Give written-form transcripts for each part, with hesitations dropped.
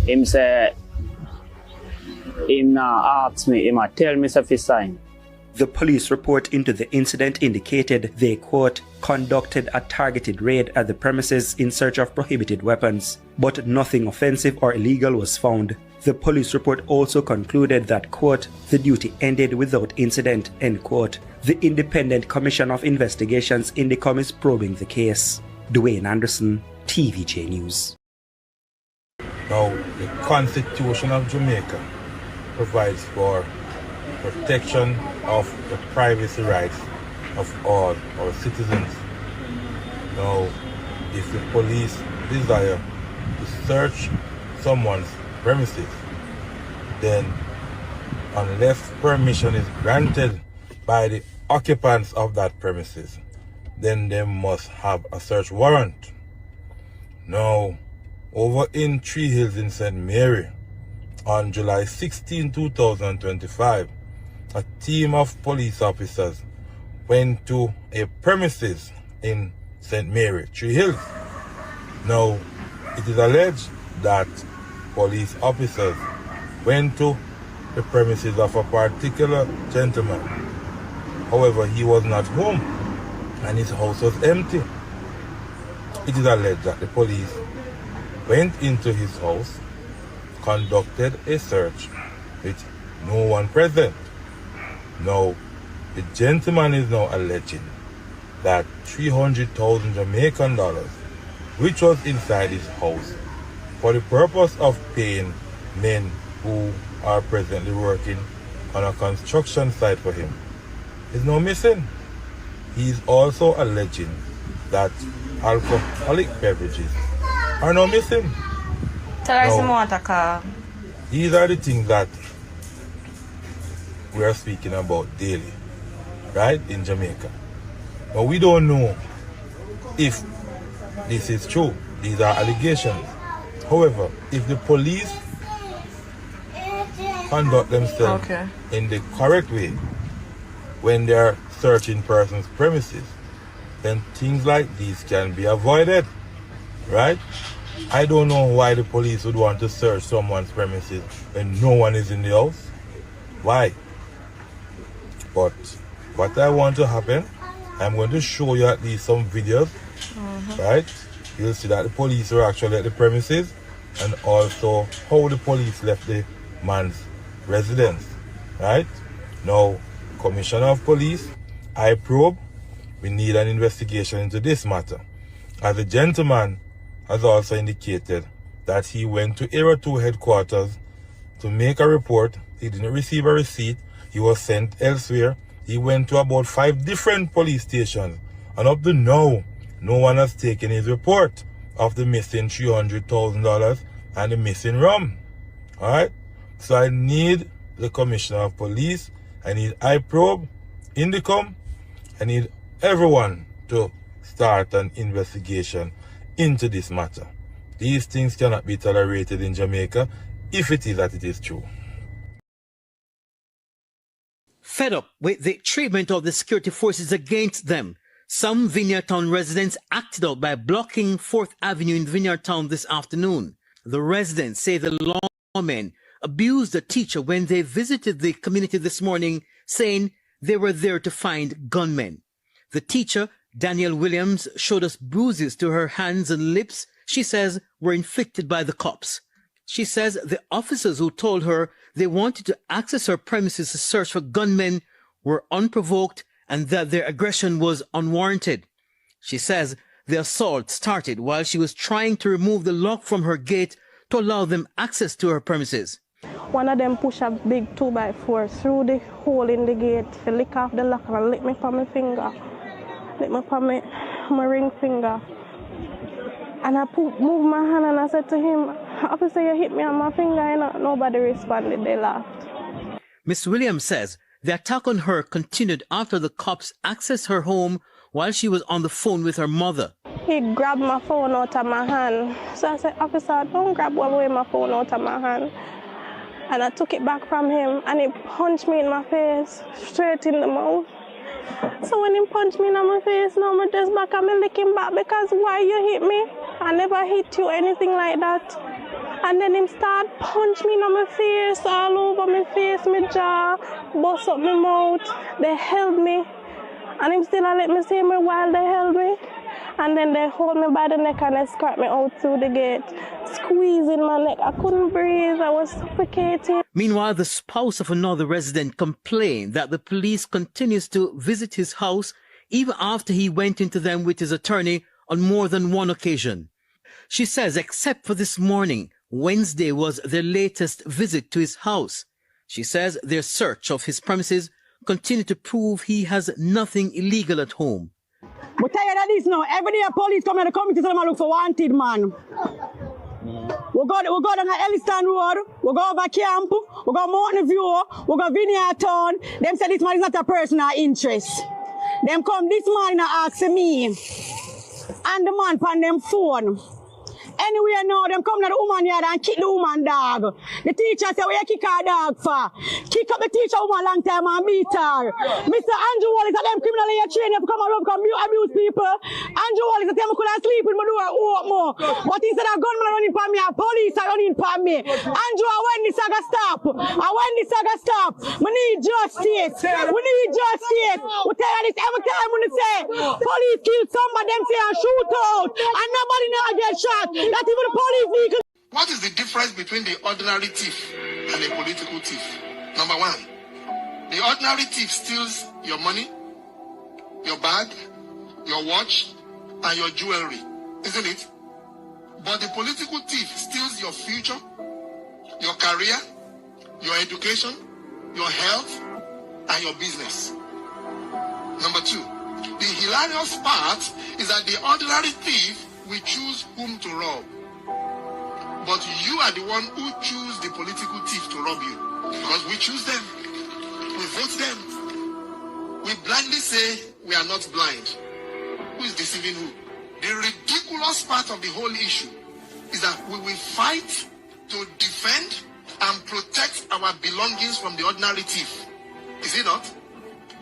Him say, him now ask me, him tell me if he sign. The police report into the incident indicated they, quote, conducted a targeted raid at the premises in search of prohibited weapons, but nothing offensive or illegal was found. The police report also concluded that, quote, the duty ended without incident, end quote. The Independent Commission of Investigations Indicom is probing the case. Dwayne Anderson, TVJ News. Now, the Constitution of Jamaica provides for protection of the privacy rights of all our citizens. Now, if the police desire to search someone's premises, then unless permission is granted by the occupants of that premises, then they must have a search warrant. Now, over in Tree Hills in St. Mary, on July 16, 2025, a team of police officers went to a premises in St. Mary, Tree Hills. Now, it is alleged that police officers went to the premises of a particular gentleman. However, he was not home and his house was empty. It is alleged that the police went into his house, conducted a search with no one present. Now, the gentleman is now alleging that 300,000 Jamaican dollars, which was inside his house, for the purpose of paying men who are presently working on a construction site for him, is now missing. He is also alleging that alcoholic beverages are now missing. Tell us some water, car. These are the things that we are speaking about daily, right, in Jamaica. But we don't know if this is true. These are allegations. However, if the police conduct themselves in the correct way when they are searching persons' premises, then things like these can be avoided, right? I don't know why the police would want to search someone's premises when no one is in the house. Why? But what I want to happen, I'm going to show you at least some videos, right? You'll see that the police were actually at the premises and also how the police left the man's residence, right? Now, Commissioner of Police, I probe, we need an investigation into this matter. As the gentleman has also indicated that he went to Area 2 headquarters to make a report. He didn't receive a receipt. He was sent elsewhere. He went to about 5 different police stations. And up to now, no one has taken his report of the missing $300,000 and the missing rum. Alright? So I need the Commissioner of Police. I need iProbe, Indicom. I need everyone to start an investigation into this matter. These things cannot be tolerated in Jamaica if it is that it is true. Fed up with the treatment of the security forces against them, some Vineyard Town residents acted out by blocking 4th Avenue in Vineyard Town this afternoon. The residents say the lawmen abused a teacher when they visited the community this morning, saying they were there to find gunmen. The teacher, Danielle Williams, showed us bruises to her hands and lips she says were inflicted by the cops. She says the officers who told her they wanted to access her premises to search for gunmen were unprovoked and that their aggression was unwarranted. She says the assault started while she was trying to remove the lock from her gate to allow them access to her premises. One of them pushed a big 2x4 through the hole in the gate to lick off the lock and lick me from my finger. Lick me from my ring finger. And I moved my hand and I said to him, "Officer, you hit me on my finger." And nobody responded, they laughed. Miss Williams says the attack on her continued after the cops accessed her home while she was on the phone with her mother. He grabbed my phone out of my hand. So I said, "Officer, don't grab away my phone out of my hand." And I took it back from him and he punched me in my face, straight in the mouth. So when he punched me in my face, now I'm just back and I'm licking back because why you hit me? I never hit you, anything like that. And then him start punch me in my face, all over my face, my jaw, bust up my mouth. They held me. And him still let me see me while they held me. And then they hold me by the neck and they escort me out through the gate, squeezing my neck. I couldn't breathe. I was suffocating. Meanwhile, the spouse of another resident complained that the police continues to visit his house even after he went into them with his attorney on more than one occasion. She says except for this morning, Wednesday was their latest visit to his house. She says their search of his premises continue to prove he has nothing illegal at home. But tired of this now. Every day police come in the community to look for wanted man. We go down at Elliston Road, we go over camp, we go Mountain View, we go Vineyard Town. Them say this man is not a personal interest. Them come this morning and ask me and the man on them phone. Anywhere now, them come to the woman yard and kick the woman dog. The teacher say, where you kick her dog for? Kick up the teacher woman long time and beat her. Mr. Andrew Wallace, them criminal in your train, you come around, come abuse people. Andrew Wallace, tell me couldn't sleep with my door open more. But instead of gunman running for me, a police are running for me. Andrew, when this saga stop? When this saga stop? We need justice. We need justice. We tell you this every time when they say, police kill somebody, them say and shoot out. And nobody now get shot. Not even the police vehicle. What is the difference between the ordinary thief and a political thief? Number one, the ordinary thief steals your money, your bag, your watch, and your jewelry, isn't it? But the political thief steals your future, your career, your education, your health, and your business. Number two, the hilarious part is that the ordinary thief will choose whom to rob. But you are the one who choose the political thief to rob you. Because we choose them. We vote them. We blindly say we are not blind. Who is deceiving who? The ridiculous part of the whole issue is that we will fight to defend and protect our belongings from the ordinary thief. Is it not?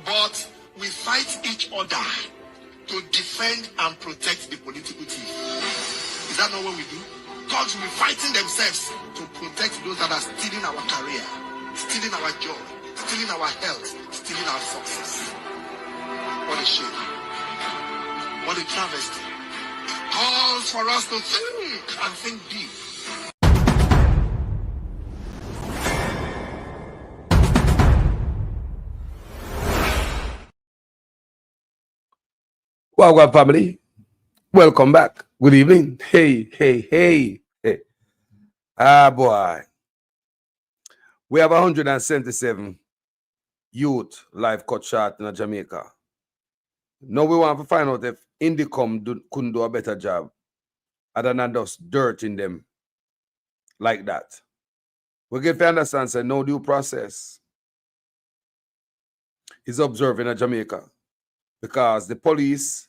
But we fight each other to defend and protect the political thief. Is that not what we do? Thugs will be fighting themselves to protect those that are stealing our career, stealing our joy, stealing our health, stealing our success. What a shame. What a travesty. Calls for us to think and think deep. Well, family, welcome back. Good evening. Hey. Ah, boy. We have 177 youth life cut short in Jamaica. Now we want to find out if Indicom couldn't do a better job other than just dirt in them like that. We get to understand that no due process is observed in Jamaica because the police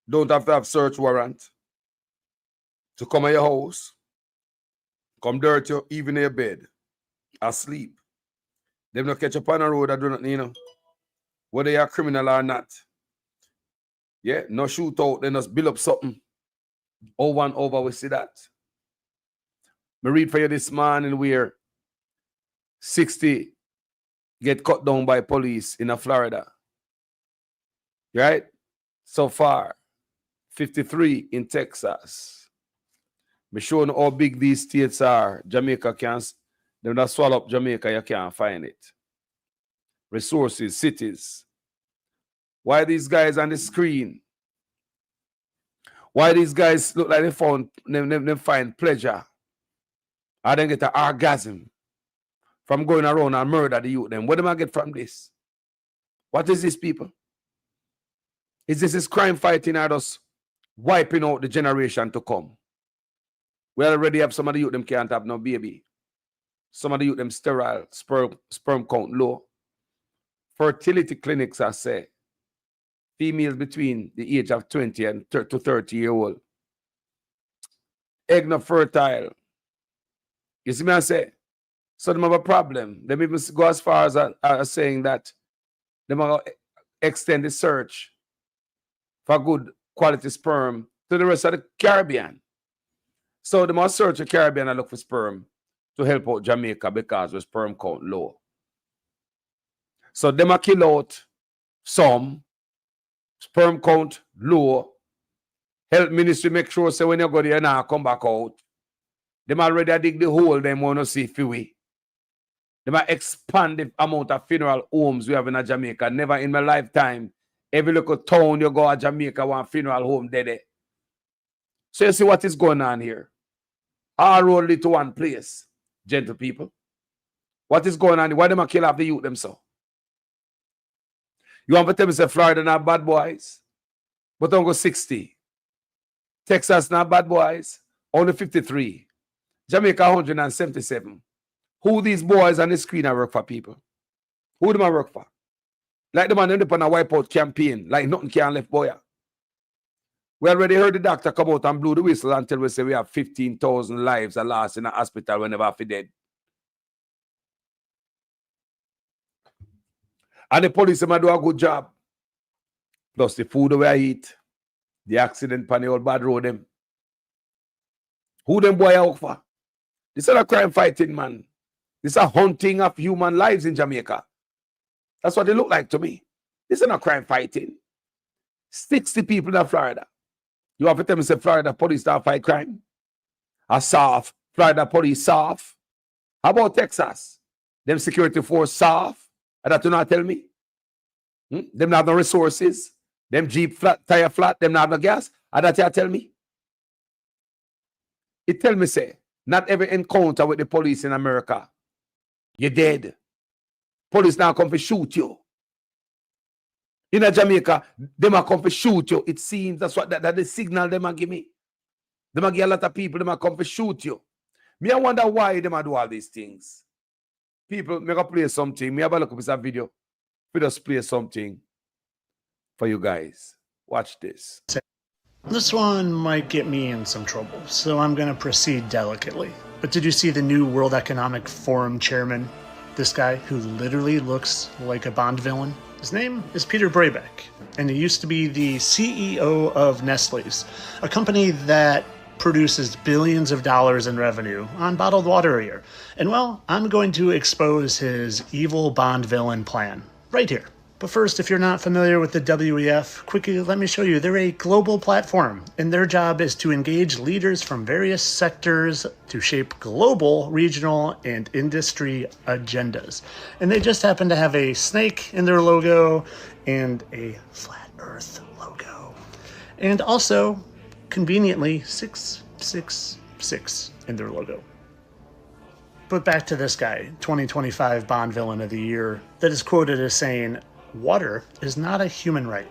don't have to have search warrant to come at your house, come dirt you, even in your bed, asleep. Them not catch up on the road, I do not, whether you're a criminal or not. Yeah, no shootout, they just build up something. Over and over, we see that. Me read for you this morning where 60 get cut down by police in Florida. Right? So far, 53 in Texas. Me showing how big these states are. Jamaica can't, them that swallow up Jamaica, you can't find it. Resources, cities. Why these guys on the screen? Why these guys look like they find pleasure? Or they get an orgasm from going around and murder the youth. Then what do I get from this? What is this, people? Is this crime fighting or just wiping out the generation to come? We already have some of the youth them can't have no baby. Some of the youth them sterile, sperm count low. Fertility clinics, I say. Females between the age of 20 and to 30 years old. Egg not fertile. You see me I say? So they have a problem. They even go as far as saying that they might extend the search for good quality sperm to the rest of the Caribbean. So they must search the Caribbean and look for sperm to help out Jamaica because the sperm count low. So they might kill out some, sperm count low. Health ministry make sure say when you go there now come back out. They might already dig the hole they want to see if we. They might expand the amount of funeral homes we have in Jamaica. Never in my lifetime, every local town you go to Jamaica, one funeral home there. So you see what is going on here. All road lead to one place, gentle people. What is going on? Why them kill off the youth them so? You want to tell me say Florida not bad boys? But don't go 60. Texas not bad boys, only 53. Jamaica 177. Who these boys on the screen I work for people? Who them I work for? Like the man end up on a wipeout campaign, like nothing can left boy. We already heard the doctor come out and blow the whistle until we say we have 15,000 lives are lost in a hospital whenever after dead. And the police might do a good job. Plus the food we eat, the accident on the old bad road them. Who them boy out for? This is a crime fighting, man. This is a hunting of human lives in Jamaica. That's what they look like to me. This is not crime fighting. 60 people in Florida. You have to tell me say Florida police don't fight crime? A soft. Florida police soft. How about Texas? Them security force soft. That do not tell me. Them not no resources. Them Jeep flat, tire flat, them not no gas. That you tell me. It tell me say, not every encounter with the police in America, you're dead. Police now come to shoot you. In Jamaica, they might come to shoot you. It seems that's what that the signal they might give me. They might give a lot of people, they might come to shoot you. Me, I wonder why they might do all these things. People, me go play something. Me have a look up this video. We just play something for you guys. Watch this. This one might get me in some trouble, so I'm going to proceed delicately. But did you see the new World Economic Forum chairman? This guy who literally looks like a Bond villain? His name is Peter Brabeck, and he used to be the CEO of Nestle's, a company that produces billions of dollars in revenue on bottled water a year. And well, I'm going to expose his evil Bond villain plan right here. But first, if you're not familiar with the WEF, quickly let me show you. They're a global platform, and their job is to engage leaders from various sectors to shape global, regional, and industry agendas. And they just happen to have a snake in their logo and a flat earth logo. And also, conveniently, 666 in their logo. But back to this guy, 2025 Bond Villain of the Year, that is quoted as saying, "Water is not a human right."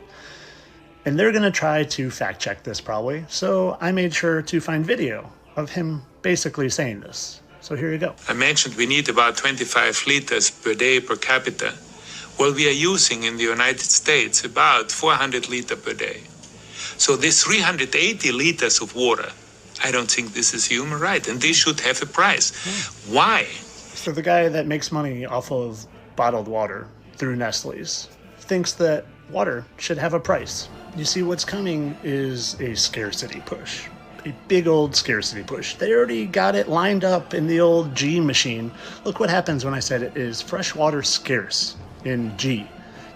And they're going to try to fact check this probably, so I made sure to find video of him basically saying this. So here you go. I mentioned we need about 25 liters per day per capita. Well, we are using in the United States about 400 liters per day. So this 380 liters of water, I don't think this is human right, and this should have a price. Why? So the guy that makes money off of bottled water through Nestle's thinks that water should have a price. You see, what's coming is a scarcity push. A big old scarcity push. They already got it lined up in the old G machine. Look what happens when I said it is fresh water scarce in G.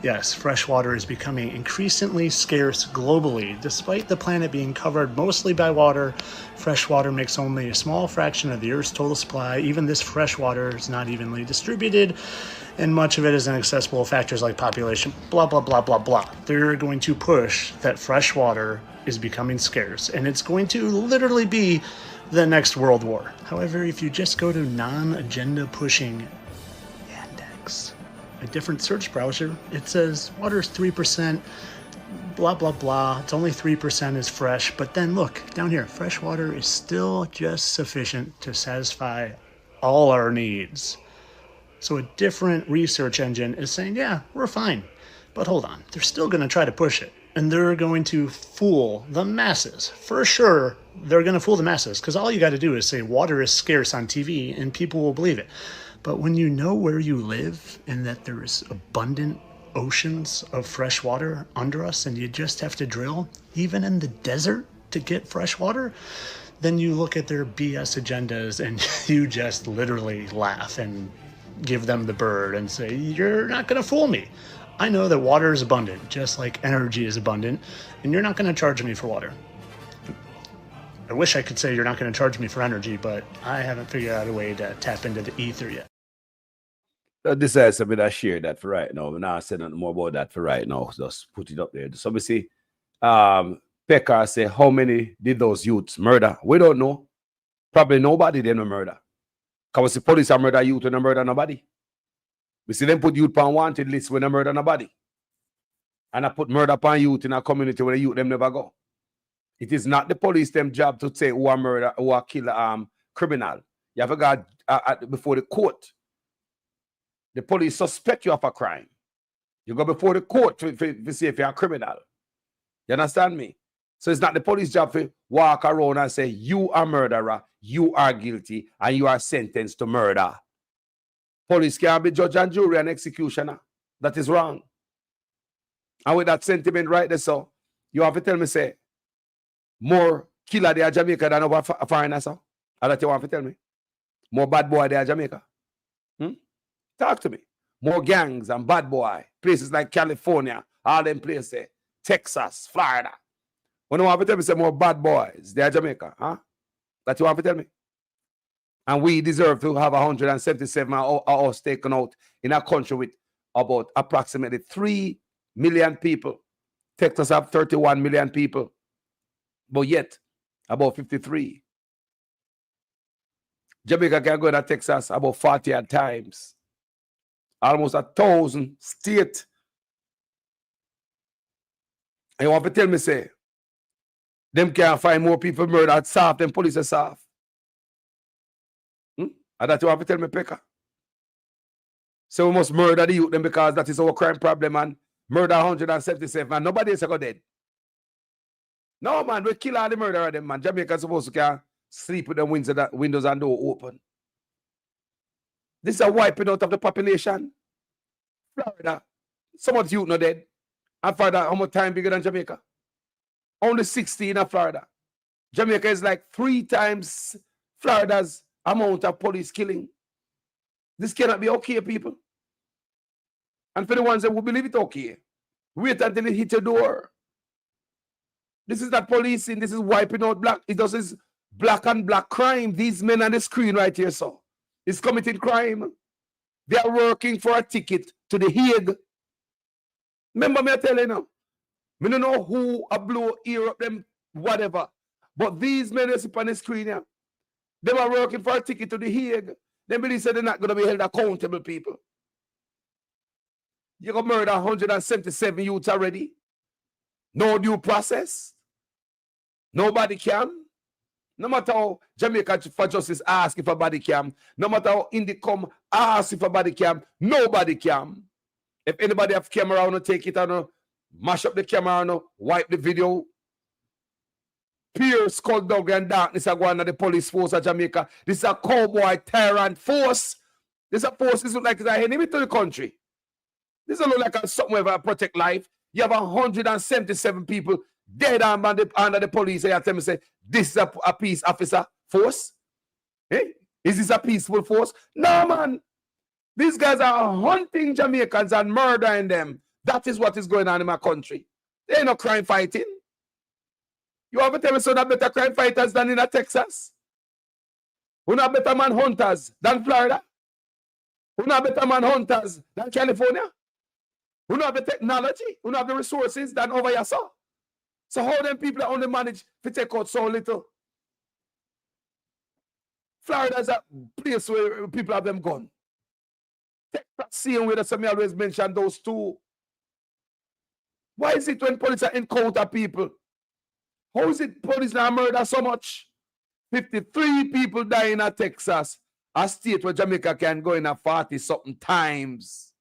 Yes, fresh water is becoming increasingly scarce globally. Despite the planet being covered mostly by water, fresh water makes only a small fraction of the Earth's total supply. Even this fresh water is not evenly distributed, and much of it is inaccessible. Factors like population, blah, blah, blah, blah, blah. They're going to push that fresh water is becoming scarce, and it's going to literally be the next world war. However, if you just go to non-agenda pushing Yandex, a different search browser, it says water's 3%, blah, blah, blah. It's only 3% is fresh. But then look, down here, fresh water is still just sufficient to satisfy all our needs. So a different research engine is saying, yeah, we're fine. But hold on, they're still going to try to push it. And they're going to fool the masses. For sure, they're going to fool the masses, because all you got to do is say water is scarce on TV and people will believe it. But when you know where you live and that there is abundant oceans of fresh water under us and you just have to drill, even in the desert, to get fresh water, then you look at their BS agendas and you just literally laugh and give them the bird and say, you're not going to fool me. I know that water is abundant, just like energy is abundant, and you're not going to charge me for water. I wish I could say you're not going to charge me for energy, but I haven't figured out a way to tap into the ether yet. This is something I share that for right now. I'm not saying nothing more about that for right now. Just put it up there. So we see Pekka say, how many did those youths murder? We don't know. Probably nobody didn't murder. Because the police are murder youth when they murder nobody. We see them put youth on wanted list when they murder nobody. And I put murder upon youth in a community where the youth them never go. It is not the police them job to say who are murder, who are kill criminal. You have to go before the court. The police suspect you of a crime. You go before the court to see if you're a criminal. You understand me? So it's not the police job to walk around and say, you are a murderer, you are guilty, and you are sentenced to murder. Police can't be judge and jury and executioner. That is wrong. And with that sentiment right there, so you have to tell me, say, more killer there in Jamaica than over foreigners, so? And that you want to tell me? More bad boy there in Jamaica? Talk to me. More gangs and bad boy. Places like California, all them places, Texas, Florida. When you want to tell me, say more bad boys there in Jamaica, huh? That you want to tell me? And we deserve to have 177 hours taken out in a country with about approximately 3 million people. Texas have 31 million people. But yet, about 53. Jamaica can go to Texas about 40 at times. Almost 1,000 state. And you want to tell me, say, them can't find more people murdered soft than police are soft. And that you want to tell me, Pekka? So we must murder the youth them because that is our crime problem and murder 177 and nobody else go dead. No, man, we kill all the murderer them, man. Jamaica supposed to can sleep with the windows and door open. This is a wiping out of the population. Florida, some of the youth not dead. And Florida, how much time bigger than Jamaica? Only 16 in Florida. Jamaica is like 3 times Florida's amount of police killing. This cannot be okay, people. And for the ones that will believe it okay, wait until it hit your door. This is not policing, this is wiping out black. It does is black and black crime. These men on the screen right here, so is committing crime. They are working for a ticket to the Hague. Remember me I tell you now. I don't know who a blow ear up them, whatever. But these men that sit on the screen here, they were working for a ticket to the Hague. They believe they're not going to be held accountable, people. You got murder 177 youths already. No due process. Nobody can. No matter how Jamaica for Justice ask if a body can. No matter how Indicom ask if a body can. Nobody can. If anybody have camera on, take it on, mash up the camera on, wipe the video. Pure skullduggery and darkness are going to the police force of Jamaica. This is a cowboy tyrant force. This is a force that looks like it's an enemy to the country. This doesn't look like something where protect life. You have 177 people dead under the police. And you tell me, say, this is a peace officer force? Eh? Is this a peaceful force? No, man. These guys are hunting Jamaicans and murdering them. That is what is going on in my country. There ain't no crime fighting. You have to tell me so that better crime fighters than in Texas? Who not better man hunters than Florida? Who not better man hunters than California? Who not have the technology? Who not have the resources than over here, so? So how them people only manage to take out so little? Florida is a place where people have them gone. Texas, seeing where some always mention those two. Why is it when police encounter people? How is it police now murder so much? 53 people die in Texas, a state where Jamaica can go in 40-something times.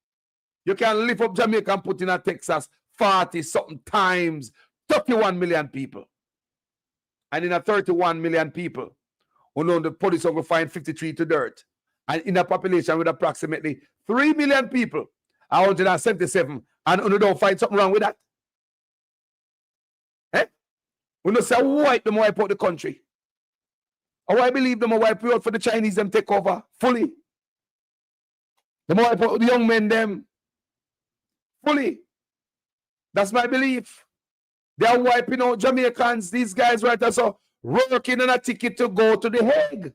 You can lift up Jamaica and put in Texas 40-something times. 31 million people. And in 31 million people, who know the police will find 53 to dirt. And in a population with approximately 3 million people, 177, and you don't find something wrong with that? Eh? We don't say wipe out the country. I believe them wipe out for the Chinese them take over fully. Them wipe out the young men them fully. That's my belief. They are wiping out Jamaicans, these guys right now, so working on a ticket to go to The Hague.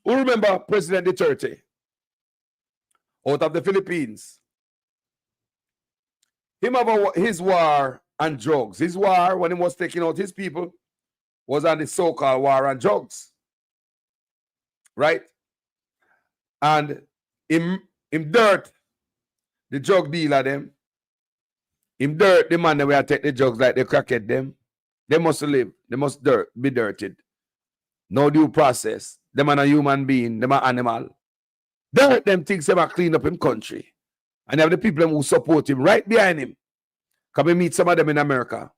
Who remember President Duterte out of the Philippines? Him have his war on drugs. His war, when he was taking out his people, was on the so-called war on drugs. Right? And him dirt the drug dealer them. Him dirt the man that will take the drugs like they crackhead them. They must live. They must be dirted. No due process. Them are a human being. Them are animal. Dirt them things them are clean up in country. And have the people who support him right behind him. Come and meet some of them in America.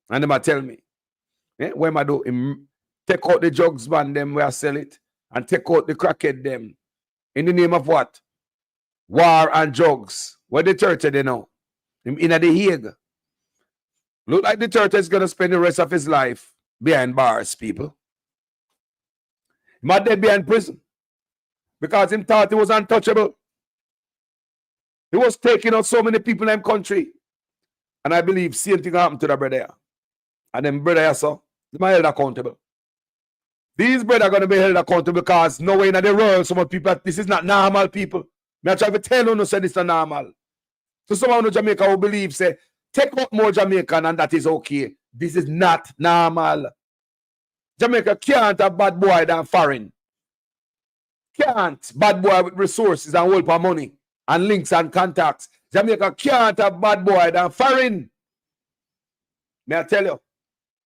And them are tell me. When I do him take out the drugs man them where I sell it. And take out the crackhead them. In the name of what? War and drugs. Where the church they know? In The Hague. Look like the church is going to spend the rest of his life behind bars, people. He might be behind prison. Because he thought he was untouchable. He was taking out so many people in the country. And I believe same thing happened to the brother. And then brother so, they are held accountable. These brothers are going to be held accountable because no way in the world some people, this is not normal people. I try to tell you, no, say this is not normal. So someone in Jamaica who believes, say, take out more Jamaican and that is okay. This is not normal. Jamaica can't have bad boy than foreign. Can't bad boy with resources and whole for money and links and contacts. Jamaica can't have bad boy than foreign. May I tell you?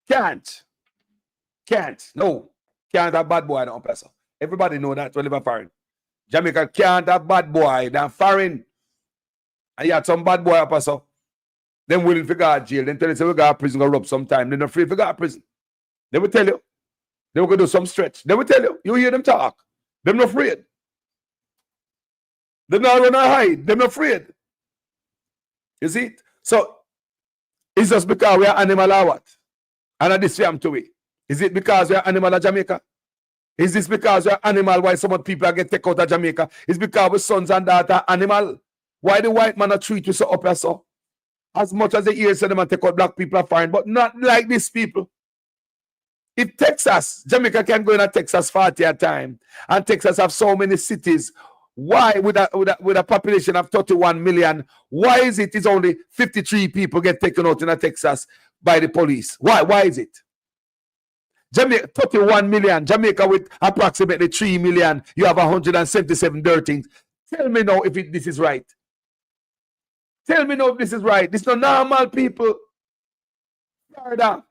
Can't. No. Can't have bad boy than person. Everybody know that we live in foreign. Jamaica can't have bad boy than foreign. And you had some bad boy up so. Them willing to go to jail. Then tell you say we got prison go rub sometime. They're not afraid to go to prison. They will tell you. They will go do some stretch. They will tell you. You hear them talk. They're not afraid. They're not run or hide. They're not afraid. You see? So it's just because we are animal or what? And at this I'm to it. Is it because we are animal of Jamaica? Is this because we are animal why some people are get taken out of Jamaica? It's because we sons and daughters animal. Why the white man treat you so up as so? As much as the ears say them and take out black people are fine, but not like these people. If Texas, Jamaica can go in a Texas 40 at a time, and Texas have so many cities, why with a population of 31 million, why is it only 53 people get taken out in a Texas by the police? Why is it? Jamaica, 31 million, Jamaica with approximately 3 million, you have 177 dirtings. Tell me now if this is right. Tell me now if this is right. This is not normal people. Florida,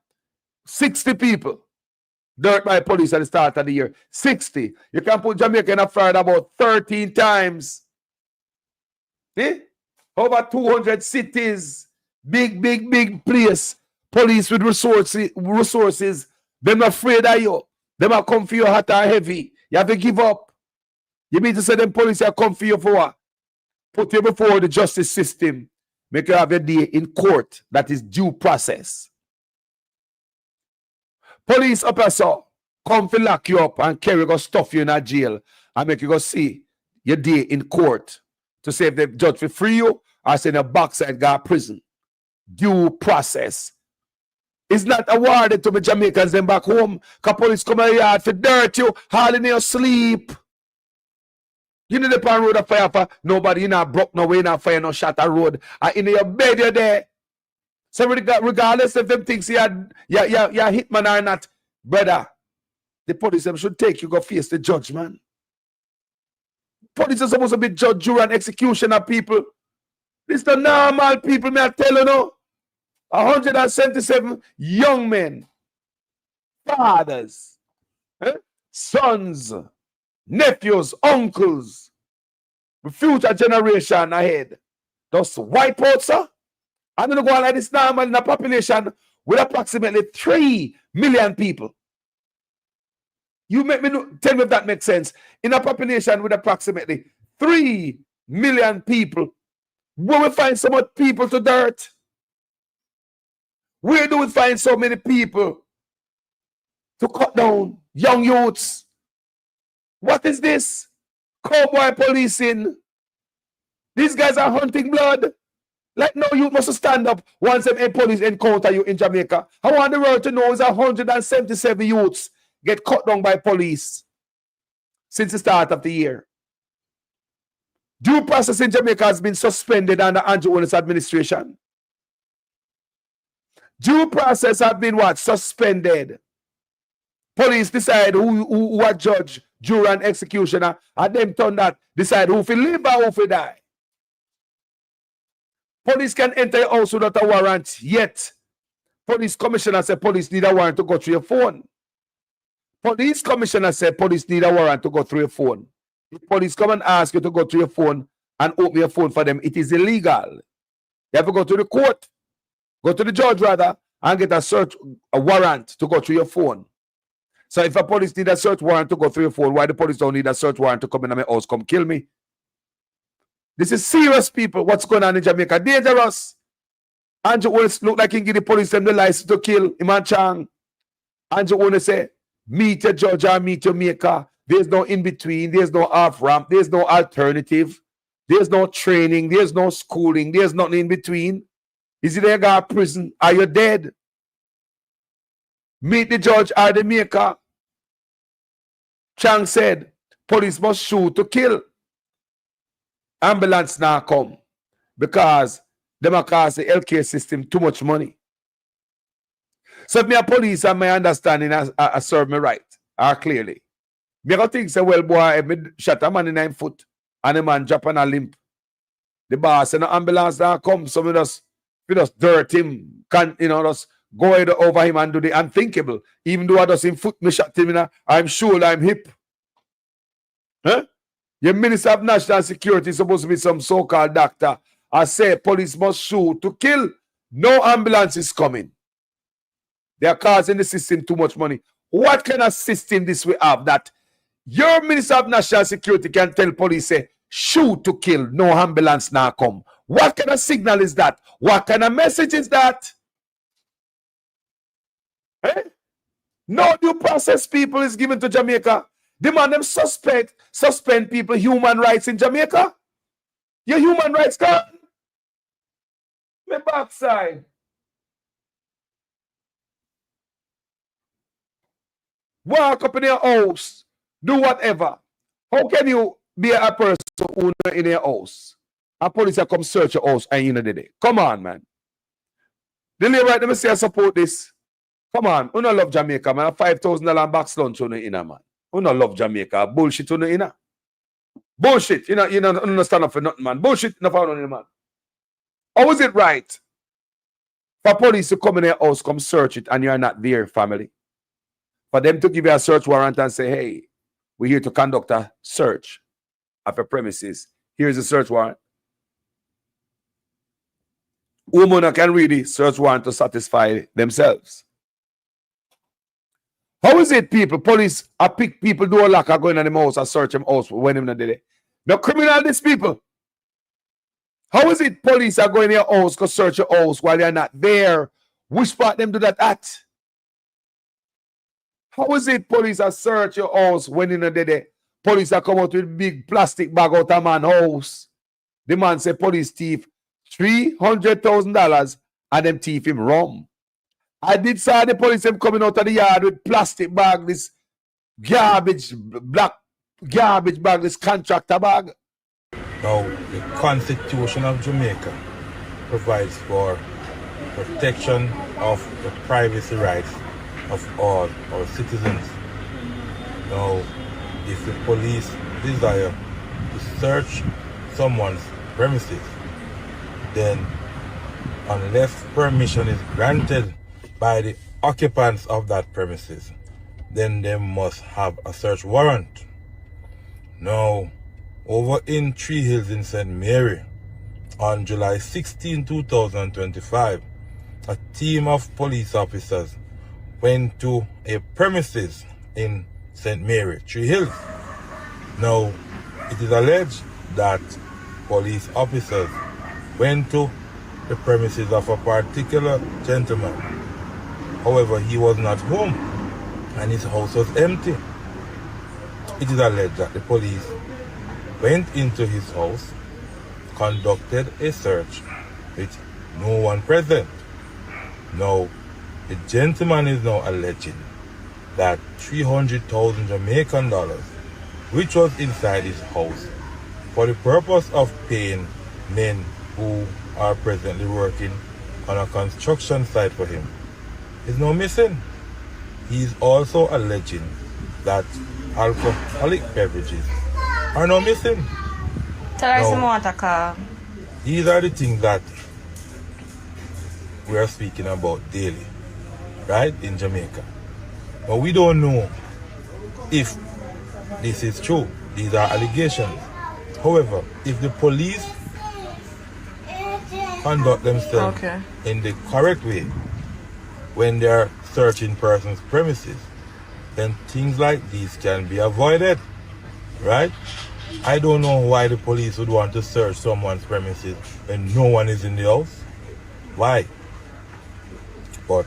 60 people dirt by police at the start of the year. 60. You can put Jamaica in Florida about 13 times. Over 200 cities. Big place. Police with resources. Them afraid of you. Them are come for you hot and heavy. You have to give up. You mean to say them police are come for you for what? Put you before the justice system. Make you have a day in court. That is due process. Police officer come to lock you up and carry go stuff you in a jail and make you go see your day in court to say if the judge will free you or send a backside guy prison. Due process. It's not awarded to the Jamaicans them back home. Because police come in yard to dirt you, all in your sleep. You know the pan road of fire for nobody, you not broke no way, not fire, no shot a road. And in your bed you're there. So regardless of them things you're hitman or not, brother, the police them should take you go face the judge, man. Police are supposed to be judge, jury, and execution of people. This is the normal people, may I tell you no. 177 young men, fathers, sons, nephews, uncles, the future generation ahead. Those wipe out, sir. I'm going to go like this normal in a population with approximately 3 million people. You make me tell me if that makes sense. In a population with approximately 3 million people, where we find so much people to dirt? Where do we find so many people to cut down young youths? What is this? Cowboy policing. These guys are hunting blood. Like, no, you must stand up once a police encounter you in Jamaica. I want the world to know is 177 youths get cut down by police since the start of the year. Due process in Jamaica has been suspended under Andrew Holness administration. Due process have been what? Suspended. Police decide who are judge, jury, and executioner, and them turn that decide who will live or who will die. Police can enter your house without a warrant, yet police commissioner said police need a warrant to go through your phone. Police commissioner said police need a warrant to go through your phone. If police come and ask you to go through your phone and open your phone for them, it is illegal. You have to go to the court, go to the judge rather, and get a warrant to go through your phone. So if a police need a search warrant to go through your phone, why the police don't need a search warrant to come in my house, come kill me? This is serious, people. What's going on in Jamaica? Dangerous. Andrew Holness look like he give the police them the license to kill Iman Chang. Andrew Holness say, meet your judge or meet your maker. There's no in-between. There's no off-ramp. There's no alternative. There's no training. There's no schooling. There's nothing in between. Is it there go to prison? Are you dead? Meet the judge or the maker. Chang said, police must shoot to kill. Ambulance now come because them cost the healthcare system too much money. So if me a police and my understanding I serve me right or clearly. Me go think say, well, boy, if me shot a man in 9 foot and the man drop on a limp, the boss and the ambulance now come, so we just dirt him, just go over him and do the unthinkable. Even though I just in foot me shot him, I'm sure I'm hip. Huh? Your Minister of National Security is supposed to be some so-called doctor. I say police must shoot to kill. No ambulance is coming. They are causing the system too much money. What kind of system this we have that your Minister of National Security can tell police, say, shoot to kill, no ambulance now come? What kind of signal is that? What kind of message is that? Eh? No due process people is given to Jamaica. The man them suspend people human rights in Jamaica. Your human rights gone. My backside. Walk up in your house, do whatever. How can you be a person who in your house? A police will come search your house and you know the day. Come on, man. The lady right, let me say I support this. Come on, you don't love Jamaica, man. $5,000 box lunch on the inner, man. You don't love Jamaica. Bullshit on the inner. Bullshit. You don't stand up for nothing, man. Bullshit in the found man. How is it right for police to come in your house, come search it, and you're not there, family? For them to give you a search warrant and say, hey, we're here to conduct a search of your premises. Here's a search warrant. Women can really search warrant to satisfy themselves. How is it, people? Police pick people do a lock are going in the house and search them house when them not there. No criminal, these people. How is it police are going in your house to search your house while you're not there? Which part them do that at? How is it police are search your house when you're not there? Police are come out with big plastic bag out of man's house. The man say police thief $300,000 and them thief him rum. I did saw the police them coming out of the yard with plastic bag, this black garbage bag, this contractor bag. Now, the Constitution of Jamaica provides for protection of the privacy rights of all our citizens. Now, if the police desire to search someone's premises, then unless permission is granted by the occupants of that premises, then they must have a search warrant. Now, over in Tree Hills in St. Mary, on July 16, 2025, a team of police officers went to a premises in St. Mary, Tree Hills. Now, it is alleged that police officers went to the premises of a particular gentleman. However, he was not home and his house was empty. It is alleged that the police went into his house, conducted a search with no one present. Now, the gentleman is now alleging that 300,000 Jamaican dollars, which was inside his house, for the purpose of paying men who are presently working on a construction site for him, is now missing. He is also alleging that alcoholic beverages are now missing. Tell us more, Taka. These are the things that we are speaking about daily, right, in Jamaica. But we don't know if this is true. These are allegations. However, if the police conduct themselves in the correct way when they are searching persons' premises, then things like these can be avoided, right? I don't know why the police would want to search someone's premises when no one is in the house. Why? But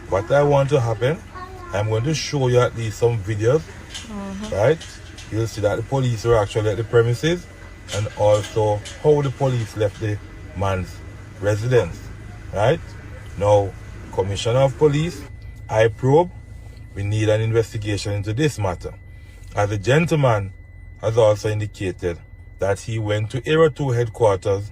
what I want to happen, I'm going to show you at least some videos, right? You'll see that the police were actually at the premises and also how the police left the man's residence, right? Now, Commissioner of Police, I probe, we need an investigation into this matter. As the gentleman has also indicated that he went to Area 2 headquarters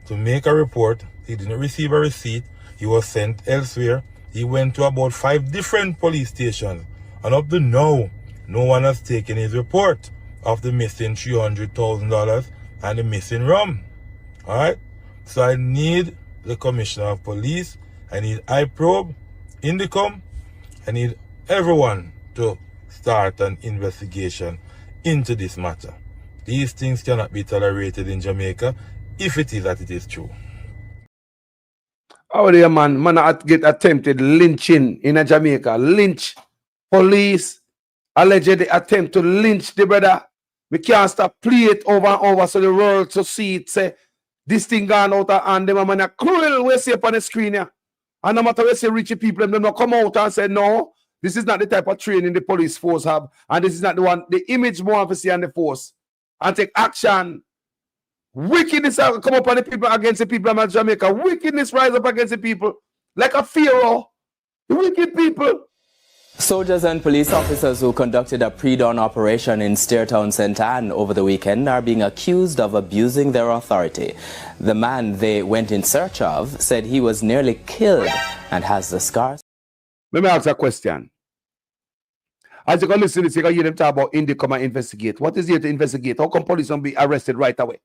to make a report. He didn't receive a receipt. He was sent elsewhere. He went to about 5 different police stations. And up to now, no one has taken his report of the missing $300,000 and the missing rum. Alright? So I need the Commissioner of Police. I need iProbe, Indicom. I need everyone to start an investigation into this matter. These things cannot be tolerated in Jamaica if it is that it is true. How there, man? Man, get attempted lynching in a Jamaica. Lynch. Police allegedly attempt to lynch the brother. We can't stop play it over and over so the world to see it. Say, this thing gone out of hand. Them man are cruel. We see up on the screen here. And no matter what say rich people, them not come out and say, no, this is not the type of training the police force have. And this is not the one, the image more of see on the force. And take action. Wickedness come up on the people against the people of Jamaica. Wickedness rise up against the people. Like a pharaoh. The wicked people. Soldiers and police officers who conducted a pre-dawn operation in Steertown, St. Anne over the weekend are being accused of abusing their authority. The man they went in search of said he was nearly killed and has the scars. Let me ask a question. As you can listen to this, you can hear them talk about Indicom and investigate. What is here to investigate? How come police don't be arrested right away?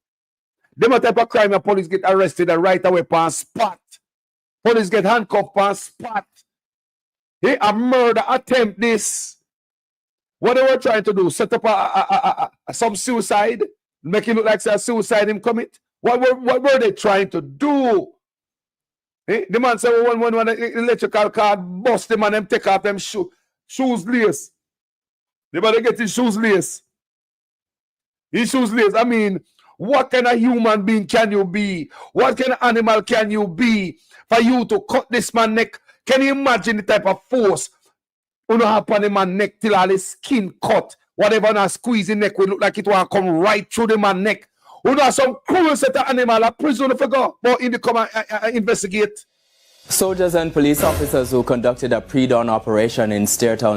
Them a type of crime and police get arrested and right away on spot. Police get handcuffed on spot. Hey, a murder attempt this. What they were trying to do, set up some suicide, make it look like a suicide him commit. What were they trying to do? Hey, the man said when the electrical car bust them and them take off them shoes lace. They better get his shoes lace. His shoes lace. I mean, what kind of human being can you be? What kind of animal can you be for you to cut this man's neck? Can you imagine the type of force you know happen in man's neck till all his skin cut? Whatever now squeeze the neck will look like it want to come right through the man's neck. You know some cruel set of animal a prison if you go, but in the come investigate. Soldiers and police officers who conducted a pre-dawn operation in Steertown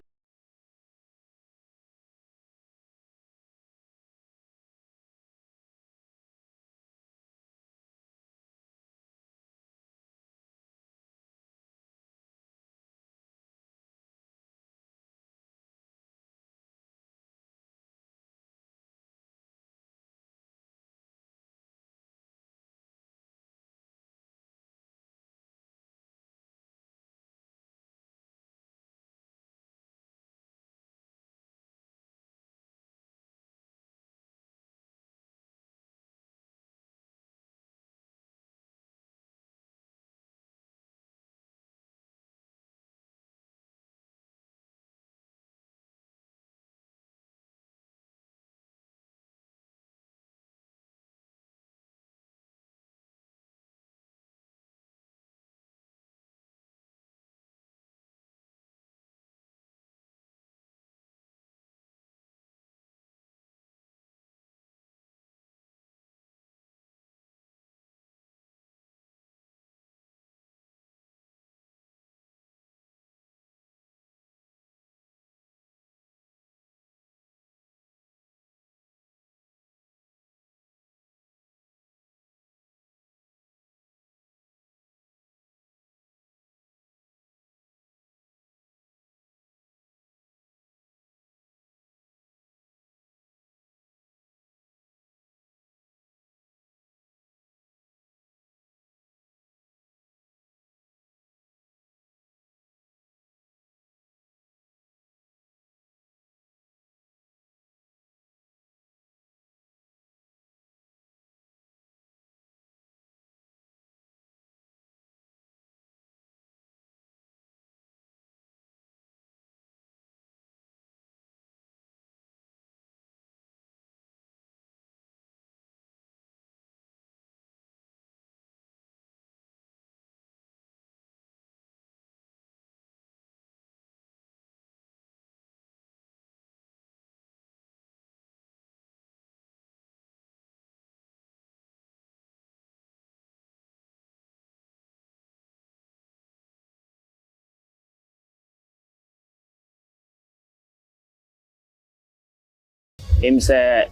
Him say,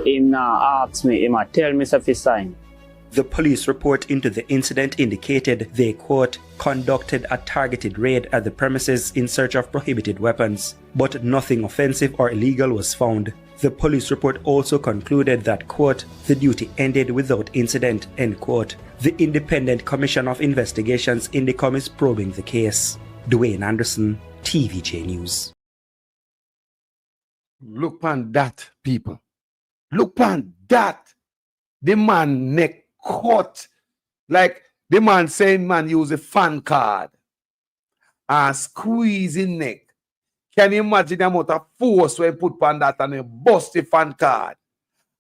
him ask me, him tell me if he sign. The police report into the incident indicated they, quote, conducted a targeted raid at the premises in search of prohibited weapons, but nothing offensive or illegal was found. The police report also concluded that, quote, the duty ended without incident, end quote. The Independent Commission of Investigations Indicom is probing the case. Dwayne Anderson, TVJ News. Look on that, people. Look on that. The man neck cut. Like the man saying man use a fan card and squeeze his neck. Can you imagine the amount of force when put on that and a bust the fan card?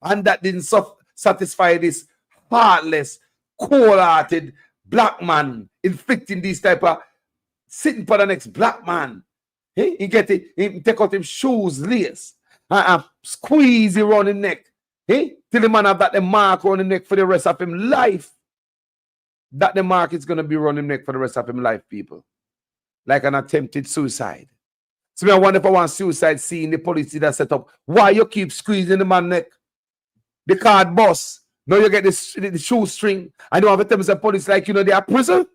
And that didn't satisfy this heartless, cold-hearted black man inflicting this type of sitting for the next black man. He get it, he take out him shoes, lace, and squeeze it around his neck. Till the man have that the mark on the neck for the rest of him life. That the mark is gonna be around him neck for the rest of him life, people. Like an attempted suicide. So I wonder if I want suicide scene the police did that set up. Why you keep squeezing the man neck? The card boss. Now you get the shoestring. I don't have to tell me the police like you know they are prison.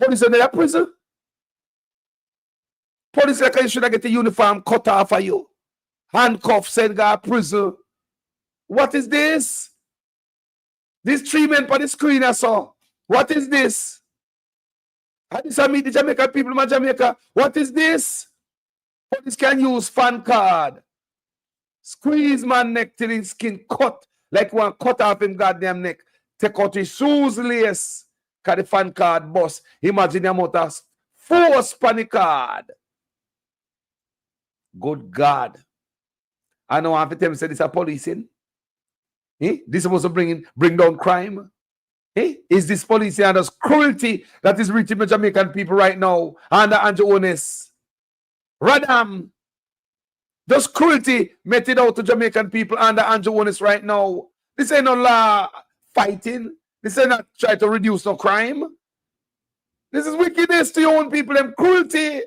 Police are they are prison. Police like you should have get the uniform cut off of you. Handcuffs said go to prison. What is this? This treatment for the screen I saw. What is this? I just meet the Jamaican people in Jamaica. What is this? Police can use fan card. Squeeze man neck till his skin cut. Like one cut off him goddamn neck. Take out his shoes lace. Cause the fan card boss. Imagine the amount of force panic card. Good God. I know I have to tell me say this is policing. This is supposed to bring down crime. Is this policing and this cruelty that is reaching the Jamaican people right now under Andrew Onis? Radam. This cruelty meted out to Jamaican people under Andrew Onis right now. This ain't no law fighting. This ain't not trying to reduce no crime. This is wickedness to your own people and cruelty.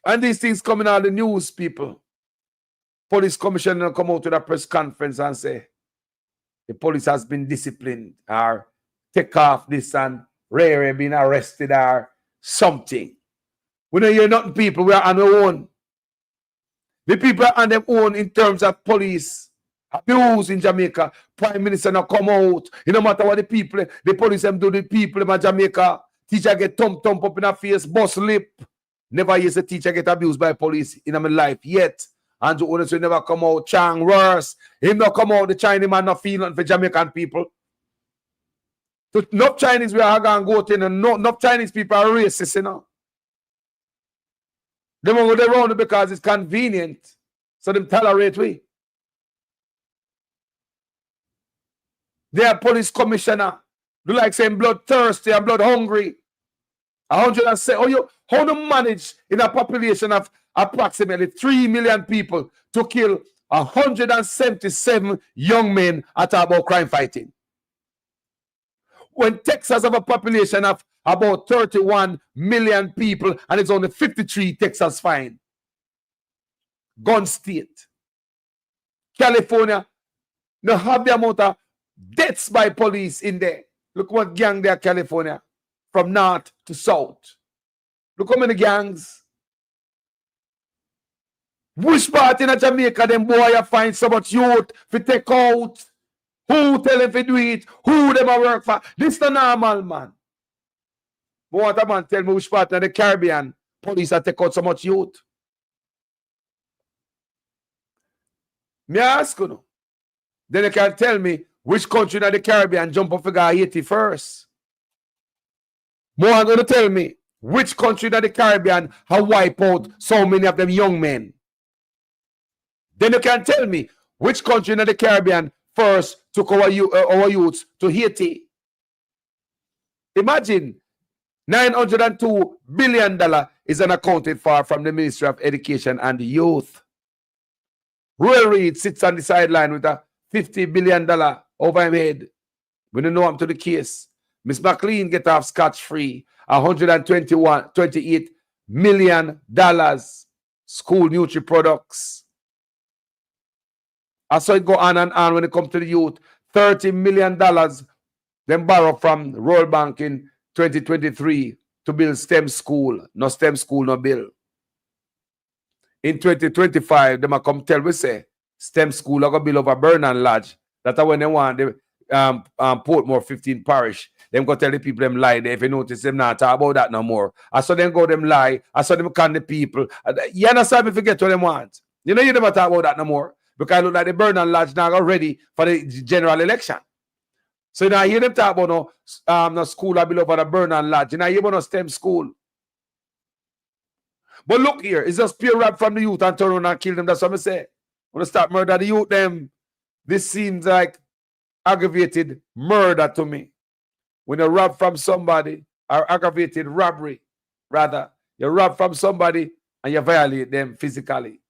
And these things coming out of the news, people. Police commissioner come out to a press conference and say the police has been disciplined or take off this and Ray being arrested or something. We don't hear nothing, people. We are on our own. The people are on their own in terms of police abuse in Jamaica. Prime Minister now come out. You no matter what the police them do the people in Jamaica. Teacher get thump up in her face, bust lip. Never hear a teacher get abused by police in my life yet. Andrew Onis will never come out. Chang worse. Him not come out. The Chinese man not feel nothing for Jamaican people. So enough Chinese we are going to go to, and enough Chinese people are racist, you know. They won't go around because it's convenient. So them tolerate we. They are police commissioner. Do like saying bloodthirsty and blood hungry. 107. How to manage in a population of approximately 3 million people to kill 177 young men at about crime fighting? When Texas have a population of about 31 million people and it's only 53 Texas fine. Gun state. California, they have the amount of deaths by police in there. Look what gang there, California. From north to south. Look how many gangs. Which part in Jamaica them boy you find so much youth to take out? Who tell them to do it? Who them a work for? This is the normal, man. But what a man tell me which part in the Caribbean police are take out so much youth? Me ask you. Then you can tell me which country in the Caribbean jump up figure Haiti first. More going to tell me which country in the Caribbean have wiped out so many of them young men. Then you can tell me which country in the Caribbean first took our youths to Haiti. Imagine $902 billion is unaccounted for from the Ministry of Education and Youth. Royal Reid sits on the sideline with a $50 billion over his head. We don't know him to the case. Miss McLean get off scotch-free. $128 million school nutri products. I saw it go on and on when it comes to the youth. $30 million them borrow from Royal Bank in 2023 to build STEM school. No STEM school, no bill. In 2025, them a come tell we say STEM school are going to build over Burnham Lodge. That's when they want the Portmore 15 parish. Them go tell the people them lie there. If you notice them not talk about that no more. I saw them go them lie. I saw them con the people. You understand me forget what them want. You know you never talk about that no more. Because it look like the Burnham Lodge now got ready for the general election. So now you hear them talk about no school I build over the Burnham Lodge. You know you hear about no STEM school. But look here, it's just pure rap from the youth and turn around and kill them. That's what I say. When I start murder the youth, them, this seems like aggravated murder to me. When you rob from somebody, or aggravated robbery, rather, you rob from somebody and you violate them physically.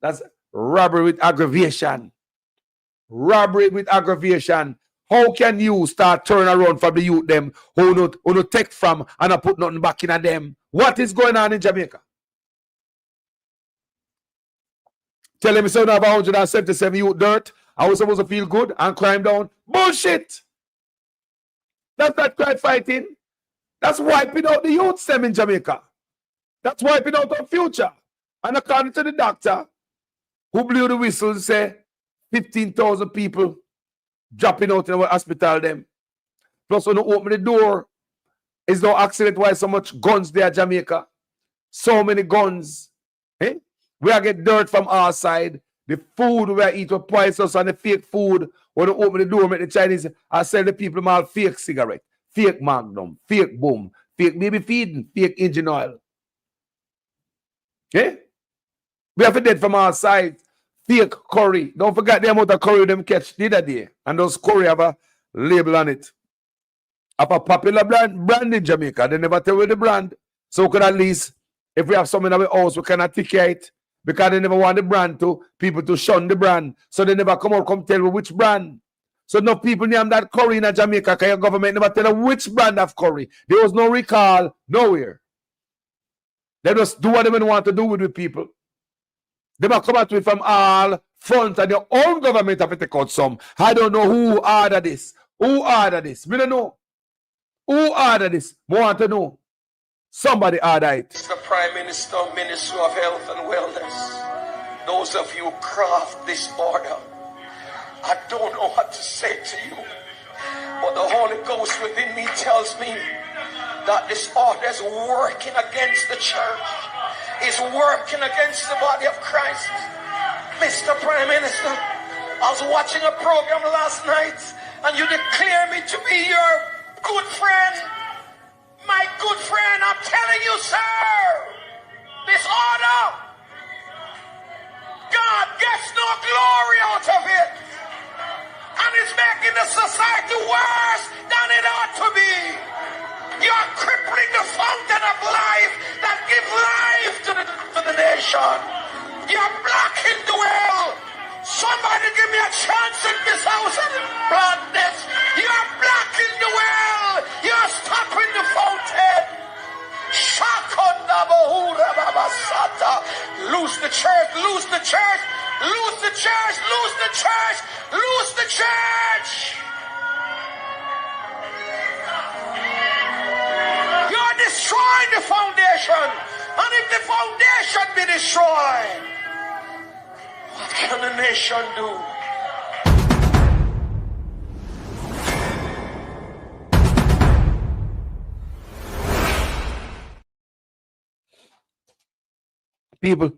That's robbery with aggravation. Robbery with aggravation. How can you start turning around from the youth them who not take from and not put nothing back in them? What is going on in Jamaica? Tell me so now have 177 youth dirt. I was supposed to feel good and climb down. Bullshit! That's not crime fighting. That's wiping out the youth stem in Jamaica. That's wiping out our future. And according to the doctor who blew the whistle and say 15,000 people dropping out in our hospital them. Plus when you open the door, is no accident why so much guns there in Jamaica. So many guns. Eh? We are get dirt from our side. The food we eat will poison us and the fake food. When you open the door, make the Chinese I sell the people all fake cigarette, fake Magnum, fake Boom, fake baby feeding, fake engine oil. Okay? We have to dead from our side. Fake curry. Don't forget the amount of curry them catch the other day. And those curry have a label on it. Have a popular brand in Jamaica. They never tell you the brand. So we could at least, if we have something in our house, we can articulate. Because they never want the brand to people to shun the brand. So they never come tell you which brand. So no people name that curry in Jamaica because your government never tell you which brand of curry. There was no recall nowhere. They just do what they want to do with the people. They must come out with from all fronts and your own government have to take out some. I don't know who ordered this. Who ordered this? We don't know. Who ordered this? We want to know. Somebody ordered it. Mr. Prime Minister, Minister of Health and Wellness, those of you who craft this order, I don't know what to say to you, but the Holy Ghost within me tells me that this order is working against the church, is working against the body of Christ. Mr. Prime Minister, I was watching a program last night and you declare me to be your good friend. My good friend, I'm telling you, sir, this order, God gets no glory out of it. And it's making the society worse than it ought to be. You're crippling the fountain of life that gives life to the nation. You're blocking the well. Somebody give me a chance in this house and plant this. You're blocking the well. You're stopping the fountain. Lose the church, lose the church, lose the church, lose the church, lose the church. You're destroying the foundation. And if the foundation be destroyed, what can the nation do? People,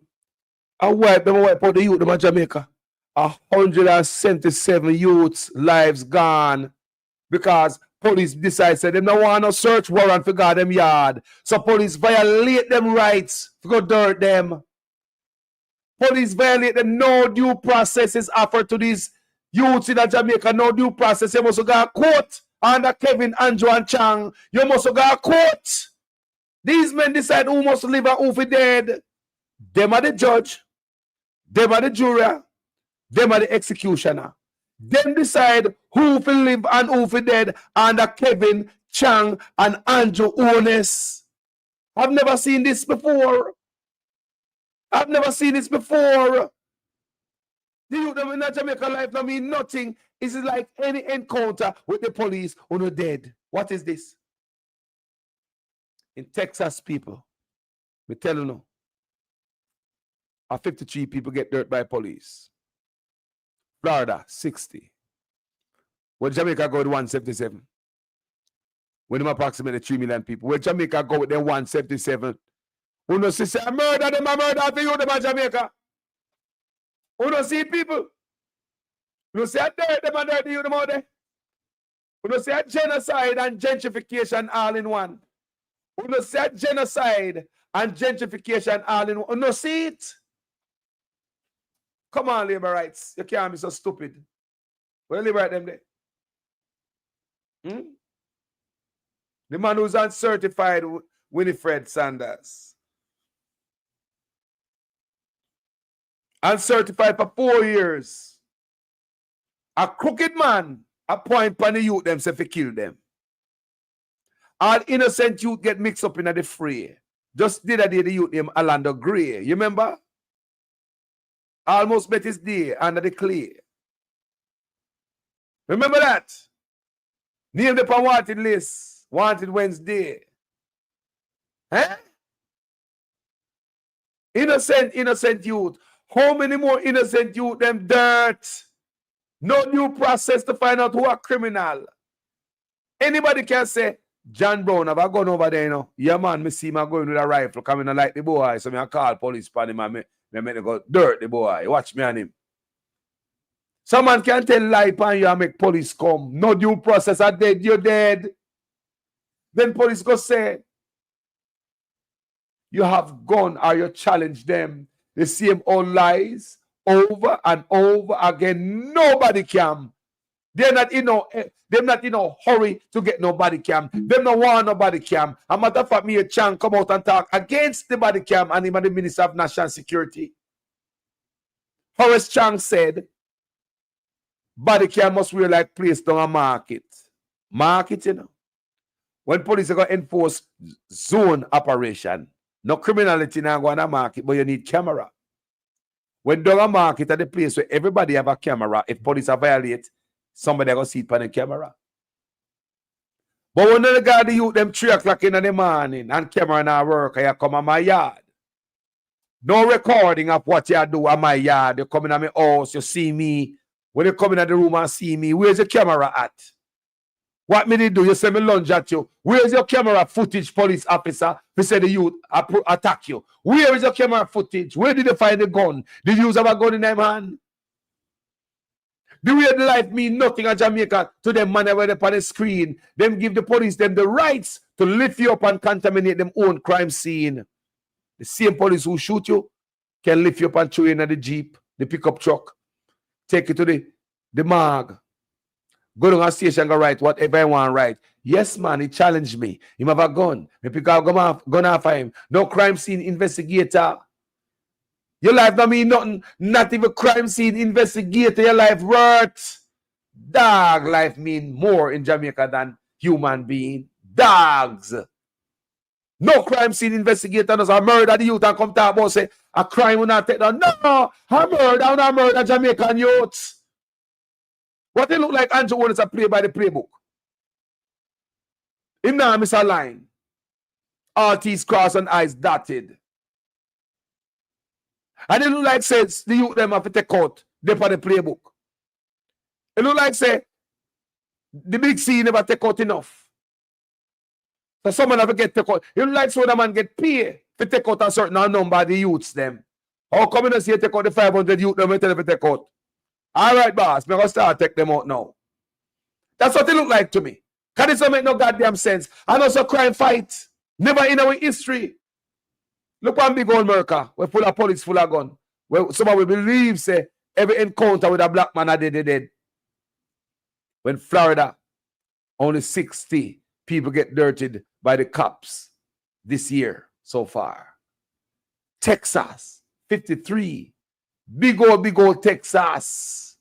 I wipe out the youth in Jamaica. 177 youths' lives gone because police decide say they don't want no search warrant for guard them yard. So police violate them rights to go dirt them. Police violate them. No due process is offered to these youths in Jamaica. No due process. You must go to court under Kevin, Andrew, and Chang. You must go to court. These men decide who must live and who for dead. Them are the judge. Them are the jury. Them are the executioner. Them decide who for live and who for dead under Kevin, Chang, and Andrew Ones. I've never seen this before. I've never seen this before. The youth them in Jamaica life don't mean nothing. It's like any encounter with the police who are dead. What is this? In Texas, people, we tell you no. 53 people get dirt by police. Florida, 60. Where Jamaica go with 177? When them approximately 3 million people. Where Jamaica go with them 177? Who no see say murder them a murder for you them in Jamaica? Who no see people? Who no see a dirt them a dirt you them out there? Who no see a genocide and gentrification all in one? Who no see a genocide and gentrification all in one? Who no see it? Come on, labor rights. You can't be so stupid. Where liberate them there? The man who's uncertified, Winifred Sanders. Uncertified for 4 years. A crooked man appoint pan the youth themselves to kill them. All innocent youth get mixed up in the fray. Just the other day the youth named Orlando Gray. You remember? Almost met his day under the clay. Remember that? Named upon wanted list. Wanted Wednesday. Eh? Innocent youth. How many more innocent youth them dirt? No new process to find out who are criminal. Anybody can say, John Brown, have I gone over there, you know? Yeah, man, me see him going with a rifle, coming like the boy. So I call police upon him and me make go dirt the boy. Watch me and him. Someone can tell lie upon you and make police come. No due process, I dead, you're dead. Then police go say, you have gone or you challenge them. The same old lies over and over again. Nobody can. They're not in no hurry to get no body cam. Them no want no body cam. A matter of fact, me a Chan come out and talk against the body cam and even the Minister of National Security. Horace Chang said, body cam must be like placed down a market. Market, you know. When police are going to enforce zone operation, no criminality now go on a market, but you need camera. When down a market at the place where everybody have a camera, if police are violate, somebody going to see it on the camera. But when the guy, the youth, them 3 o'clock in the morning and camera now work, you come on my yard. No recording of what you do on my yard. You come in my house, you see me. When you come in the room and see me, where's the camera at? What me do? You say me lunge at you. Where's your camera footage, police officer? We say the youth attack you. Where is your camera footage? Where did you find the gun? Did you use a gun in them hand? The way the life mean nothing at Jamaica to them man where they on the screen. Them give the police them the rights to lift you up and contaminate them own crime scene. The same police who shoot you can lift you up and throw you in the jeep, the pickup truck, take you to the morgue. Go to a station and go write whatever I want to write. Yes, man, he challenged me. He have a gun. Me pick up gun after him. No crime scene investigator. Your life don't mean nothing. Not even crime scene investigator. Your life worth. Dog life mean more in Jamaica than human being. Dogs. No crime scene investigator does a murder the youth and come talk about say a crime will not take down. No, a murder Jamaican youths. What they look like Andrew Owens are play by the playbook. Him now miss a line. All T's crossed and I's dotted. And it look like says the youth them have to take out they for the playbook. It look like say the big C never take out enough. So someone have to get take out. It look like so the man get paid to take out a certain number of the youths them. How come you say take out the 500 youth them and tell them to take out? All right, boss, I'm going to start take them out now. That's what it look like to me. Can this make no goddamn sense? And also crime fight. Never in our history. Look one big old America. We're full of police, full of gun. Where somebody will believe, say, every encounter with a black man are dead. When Florida, only 60 people get dirtied by the cops this year so far. Texas, 53. Big old Texas.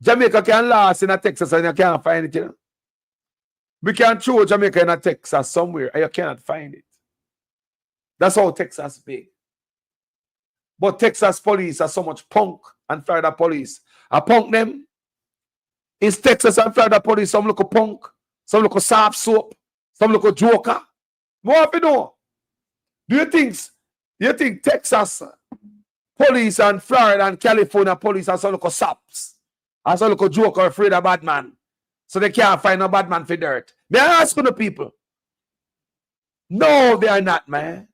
Jamaica can last in a Texas and you can't find it, you know. We can throw Jamaica in a Texas somewhere and you cannot find it. That's how Texas big. But Texas police are so much punk and Florida police. I punk them. It's Texas and Florida police. Some look a punk, some look a soft soap, some look a joker. What you know? Do you think Texas police and Florida and California police are some look a sops? And some look a joker afraid of bad man. So they can't find a bad man for dirt. They are asking the people. No, they are not, man.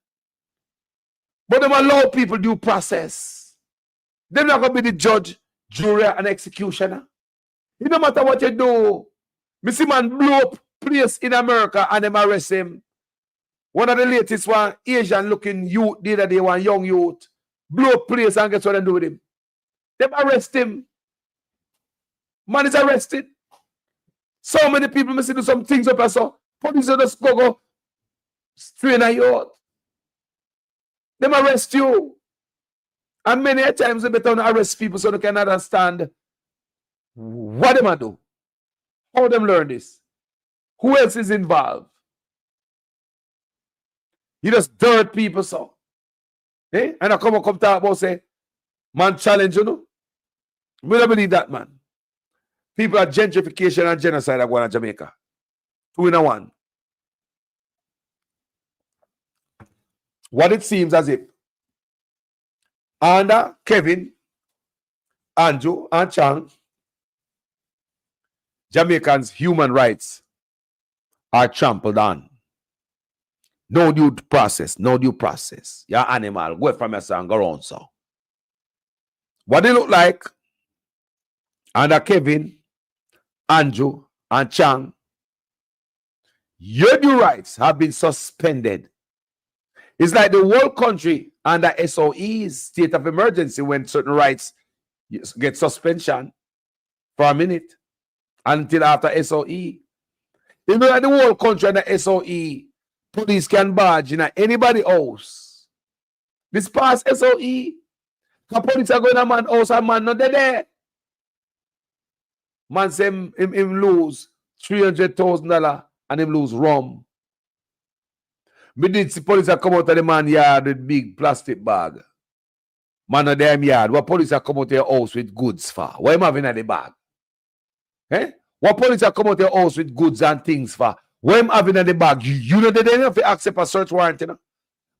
But them allow people due process. They're not going to be the judge, jury, and executioner. It no matter what you do. Me see man blow up place in America and them arrest him. One of the latest one, Asian looking youth, the other day, one young youth, blow up place and guess what they do with him? They arrest him. Man is arrested. So many people me see do some things up and so. Police just go strain a youth. Them arrest you. And many a times they better not arrest people so they can understand what them do. How them learn this. Who else is involved? You just dirt people so. Eh? And I come talk about say, man challenge you know. We don't believe that, man. People are gentrification and genocide are going to Jamaica. 2 in 1. What it seems as if under Kevin, Andrew, and Chang, Jamaicans' human rights are trampled on. No due process, no due process. You're animal, go from your son, go around so. What they look like under Kevin, Andrew, and Chang, your due rights have been suspended. It's like the whole country under SOE's state of emergency when certain rights get suspension for a minute until after SOE. You know that the whole country under SOE, police can barge in anybody else. This past SOE, the police are going to man house and man not there. Man say him lose $300,000 and him lose rum. Me did see police are come out of the man yard with big plastic bag. Man of them yard. What police are come out of your house with goods for? What am having in the bag? Eh? What police are come out of your house with goods and things for? What am having in the bag? You know they don't have to accept a search warrant, you know?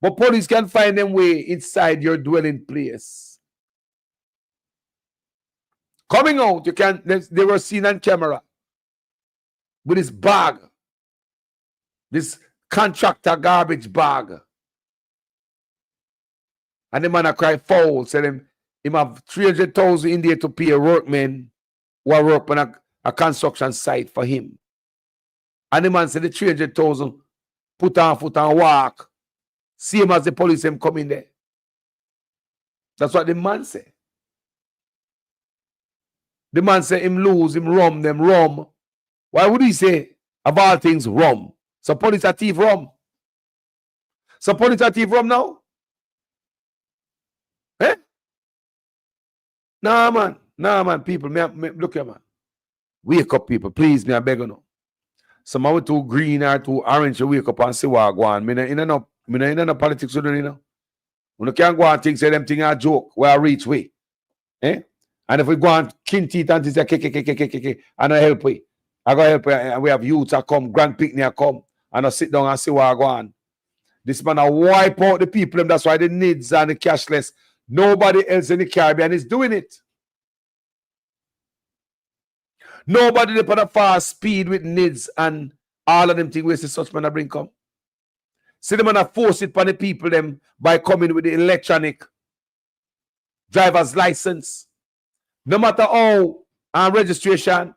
But police can find them way inside your dwelling place. Coming out, you can. They were seen on camera with this bag, this contractor garbage bag, and the man a cry foul. Said him have 300,000 in there to pay a workman who work on a construction site for him. And the man said the 300,000 put on foot and walk, same as the police him come in there. That's what the man said. The man said him lose, him rum, them rum. Why would he say, of all things, rum? So police are thief rum. So police are thief rum now? Eh? Nah, man, people, look here, man. Wake up, people, please, me I beg you now. Some of too green or too orange to wake up and see what go on. Me no politics with you know. We can't go and think say them thing a joke where I reach way. Eh? And if we go and kin teeth and say and I help we. I go help and we have youths that come, grand picnic come, and I sit down and see what I go on. This man a wipe out the people, that's why the needs and the cashless. Nobody else in the Caribbean is doing it. Nobody up on a fast speed with needs and all of them things where such man a bring come. See the man a force it upon the people them by coming with the electronic driver's license. No matter how and registration,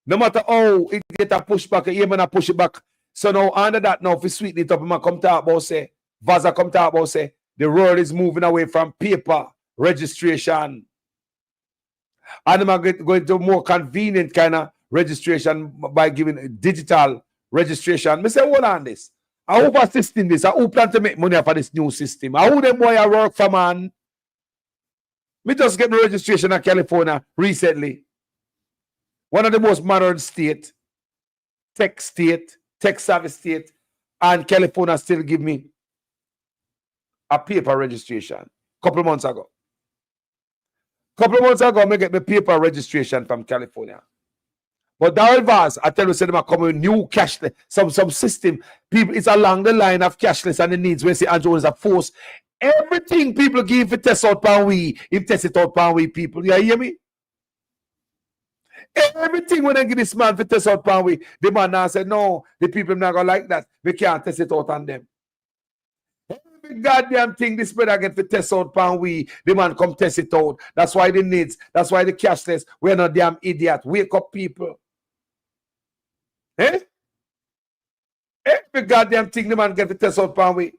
no matter how it get a pushback, you man a push it back. So now under that now, if we sweeten it up, man come talk about say, Vaza come talk about say, the world is moving away from paper registration. And I'm going to more convenient kind of registration by giving digital registration. I say, hold on this. I hope assisting this. I hope plan to make money for this new system. I hope them boy I work for, man. Me just get the registration in California recently. One of the most modern state, tech savvy state, and California still give me a paper registration. couple of months ago. Couple of months ago, I get my paper registration from California. But Darrell Vaz, I tell you, say them are coming with new cashless, some system. People, it's along the line of cashless and the needs. When say Andrew is a force, everything people give for test out pan we, if test it out pan we people. You hear me? Everything when they give this man for test out pan we, the man now said, no, the people not gonna like that. We can't test it out on them. Every goddamn thing this brother get for test out pan we, the man come test it out. That's why the needs, that's why the cashless. We're not damn idiot. Wake up, people. Eh? Every goddamn thing the man get for test out pan we.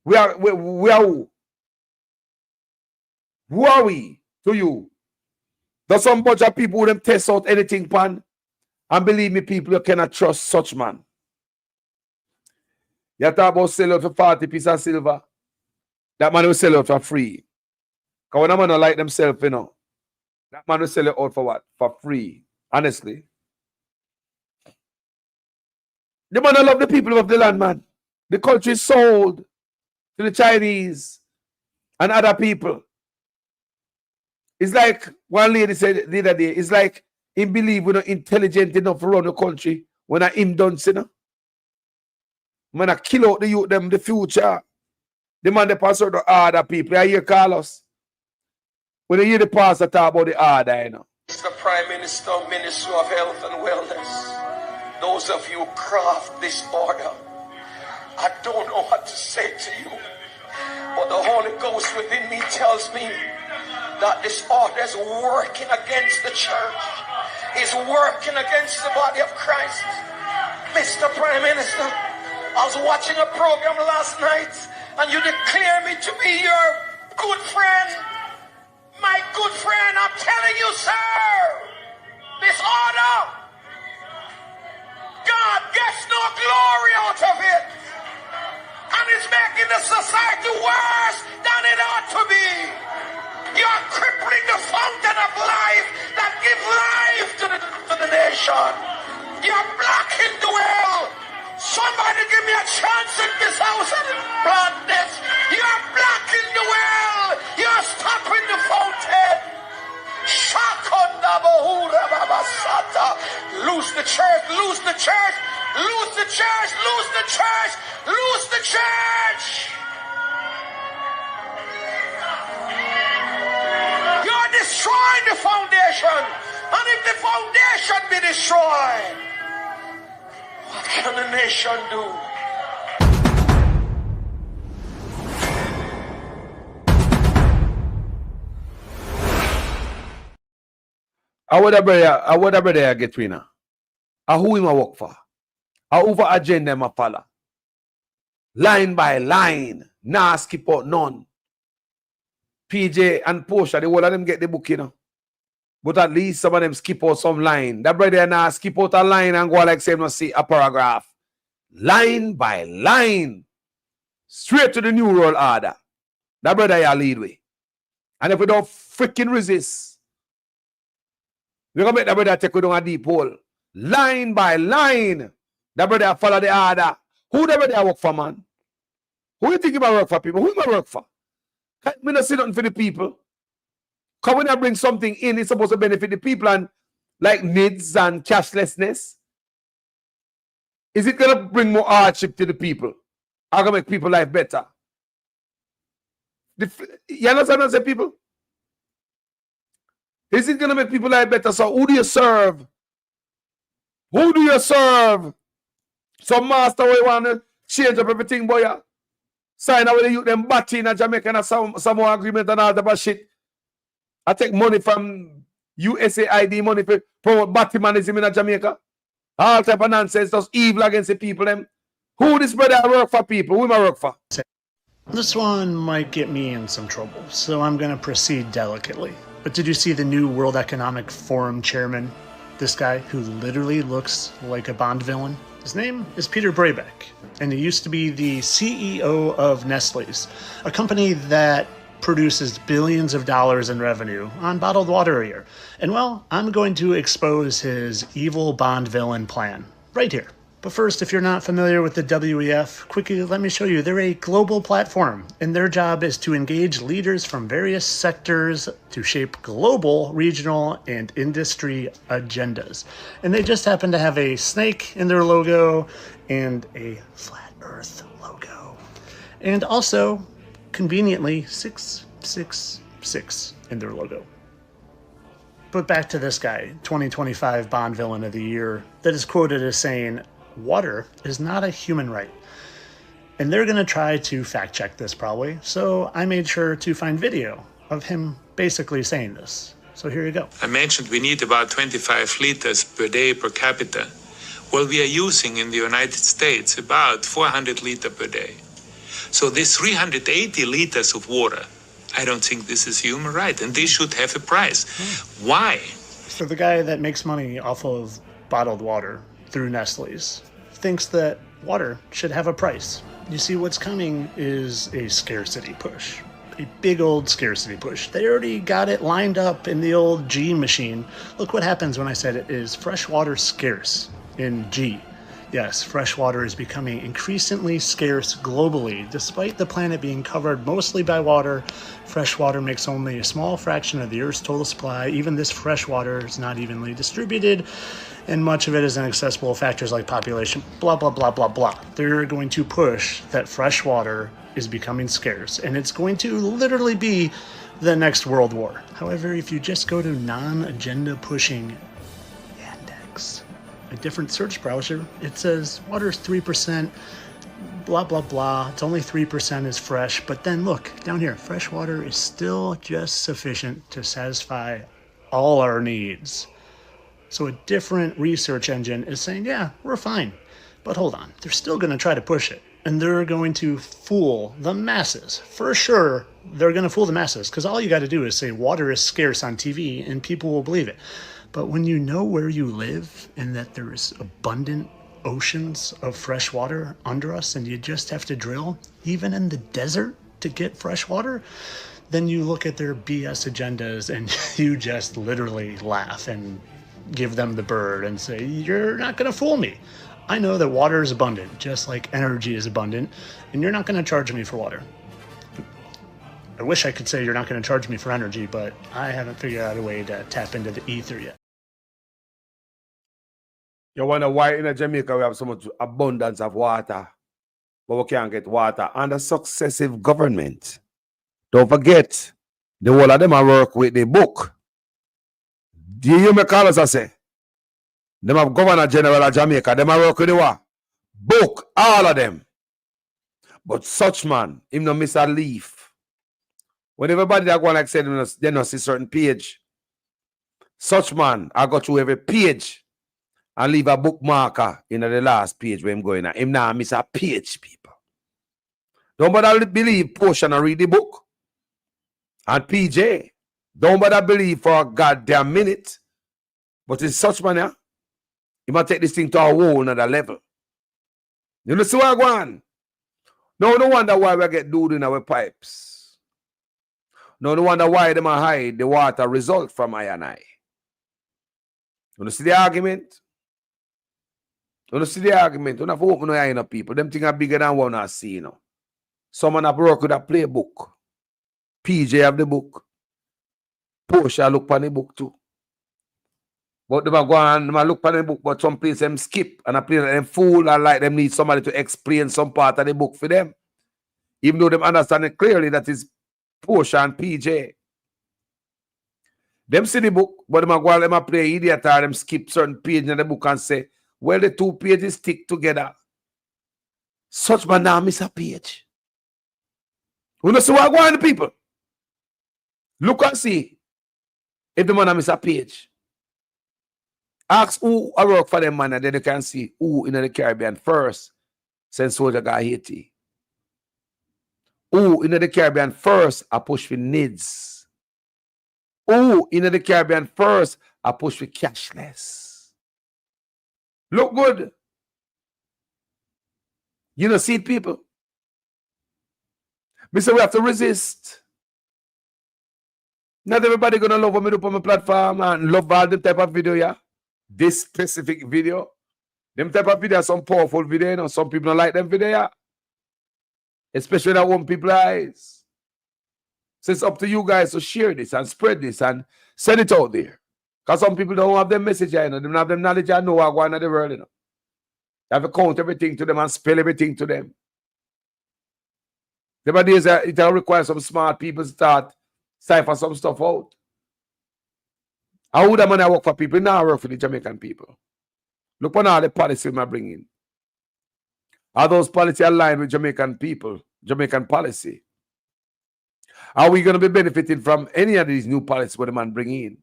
We are who? Who are we to you? There's some bunch of people who them test out anything pan. And believe me, people, you cannot trust such man. You talk about sell out for 40 pieces of silver. That man will sell out for free. Because when a man don't like themselves, you know, that man will sell it out for what? For free. Honestly. The man don't love the people of the land, man. The country is sold to the Chinese and other people. It's like one lady said the other day, it's like he believe we're not intelligent enough to run the country when him done, you know. Man, I kill out the youth, them, the future. The man, the pastor, the other people. I hear Carlos. When you hear the pastor talk about the other, you know. Mr. Prime Minister, Minister of Health and Wellness, those of you who craft this order, I don't know what to say to you, but the Holy Ghost within me tells me that this order is working against the church, is working against the body of Christ. Mr. Prime Minister, I was watching a program last night and you declare me to be your good friend. My good friend, I'm telling you, sir, this order, God gets no glory out of it. And it's making the society worse than it ought to be. You're crippling the fountain of life that gives life to the nation. You're blocking the well. Somebody give me a chance in this house and plant this. You're blocking the well. You're stopping the fountain. Lose the church, lose the church, lose the church, lose the church, lose the church. You're destroying the foundation. And if the foundation be destroyed, what can the nation do? I would have brother get winner. Who him a work for? Over agenda him a follow. Line by line. Nah skip out none. PJ and Portia, the whole of them get the book, you know. But at least some of them skip out some line. That brother now skip out a line and go like say no see a paragraph. Line by line. Straight to the new world order. That brother ya lead way. And if we don't freaking resist, we're gonna make that brother take you down a deep hole. Line by line. That brother follow the order. Who that brother work for, man? Who you think about work for people? Who you work for? Can't me not say nothing for the people. Because when I bring something in, it's supposed to benefit the people and like needs and cashlessness. Is it gonna bring more hardship to the people? Or gonna make people life better? You understand what I say, people? Is it going to make people life better? So who do you serve? Who do you serve? Some master we want to change up everything, boy. Sign out with the youth, them batty in Jamaica and some more agreement and all that shit. I take money from USAID, money for promote battymanism in Jamaica. All type of nonsense, just evil against the people. Them. Who this brother work for people? Who am I work for? This one might get me in some trouble, so I'm going to proceed delicately. But did you see the new World Economic Forum chairman? This guy who literally looks like a Bond villain? His name is Peter Brabeck, and he used to be the CEO of Nestle's, a company that produces billions of dollars in revenue on bottled water a year. And well, I'm going to expose his evil Bond villain plan right here. But first, if you're not familiar with the WEF, quickly let me show you. They're a global platform, and their job is to engage leaders from various sectors to shape global, regional, and industry agendas. And they just happen to have a snake in their logo and a flat earth logo. And also, conveniently, 666 in their logo. But back to this guy, 2025 Bond Villain of the Year, that is quoted as saying, "Water is not a human right." And they're going to try to fact check this probably, so I made sure to find video of him basically saying this. So here you go. I mentioned we need about 25 liters per day per capita. Well, we are using in the United States about 400 liters per day. So this 380 liters of water, I don't think this is human right, and this should have a price. Why? So the guy that makes money off of bottled water through Nestle's thinks that water should have a price. You see, what's coming is a scarcity push. A big old scarcity push. They already got it lined up in the old G machine. Look what happens when I said it is fresh water scarce in G. Yes, fresh water is becoming increasingly scarce globally. Despite the planet being covered mostly by water, fresh water makes only a small fraction of the Earth's total supply. Even this fresh water is not evenly distributed, and much of it is inaccessible to factors like population, blah, blah, blah, blah, blah. They're going to push that fresh water is becoming scarce, and it's going to literally be the next world war. However, if you just go to non-agenda pushing Yandex, a different search browser, it says water is 3%, blah, blah, blah. It's only 3% is fresh. But then look, down here, fresh water is still just sufficient to satisfy all our needs. So a different research engine is saying, yeah, we're fine. But hold on, they're still going to try to push it. And they're going to fool the masses. For sure, they're going to fool the masses. Because all you got to do is say water is scarce on TV and people will believe it. But when you know where you live and that there is abundant oceans of fresh water under us and you just have to drill, even in the desert, to get fresh water, then you look at their BS agendas and you just literally laugh and give them the bird and say, you're not going to fool me. I know that water is abundant, just like energy is abundant, and you're not going to charge me for water. I wish I could say you're not going to charge me for energy, but I haven't figured out a way to tap into the ether yet. You wonder why in Jamaica we have so much abundance of water, but we can't get water under successive government. Don't forget, the whole of them are work with the book. Do you hear me call us I say? Them have Governor General of Jamaica, them are work with the what? Book, all of them. But such man, him no miss a leaf. When everybody that go like say they don't see certain page, such man, I go through every page and leave a bookmarker in the last page where I'm going at. Him now miss a page, people. Don't bother believe portion and read the book. And PJ, don't bother believe for a goddamn minute. But it's such man, yeah, he might take this thing to a whole another level. You know see what I go on? No wonder why we get dude in our pipes. No wonder why them hide the water result from I and I. You see the argument? You see the argument? You have to open your eye, people. Them things are bigger than what I see, you know. Someone have work with a playbook. PJ have the book. Portia look on the book too. But they go on, they look on the book, but some place them skip and I play them fool and like them need somebody to explain some part of the book for them. Even though them understand it clearly that is Portia and PJ. Them see the book, but them go on, them play idiot or them skip certain page in the book and say, well, the two pages stick together. Such man now miss a page. You know see what go on, the people? Look and see if the man miss a page. Ask who I work for them, man, and then you can see who in the Caribbean first since soldier got Haiti. Who in the Caribbean first I push for needs. Who in the Caribbean first I push for cashless. Look good. You know, see it, people. We say we have to resist. Not everybody gonna love what me do on my platform and love all the type of video, yeah. This specific video, Them type of video, some powerful video, you know. Some people don't like them video. Especially that one people's eyes. So it's up to you guys to share this and spread this and send it out there. Because some people don't have them message, you know. They don't have them knowledge, I know what's going on in the world, you know. You have to count everything to them and spell everything to them. Nowadays, it will require some smart people to start cipher some stuff out. How would that money work for people? Now I work for the Jamaican people. Look on all the policy we bring in. Are those policies aligned with Jamaican people, Jamaican policy? Are we going to be benefiting from any of these new policies what the man bring in?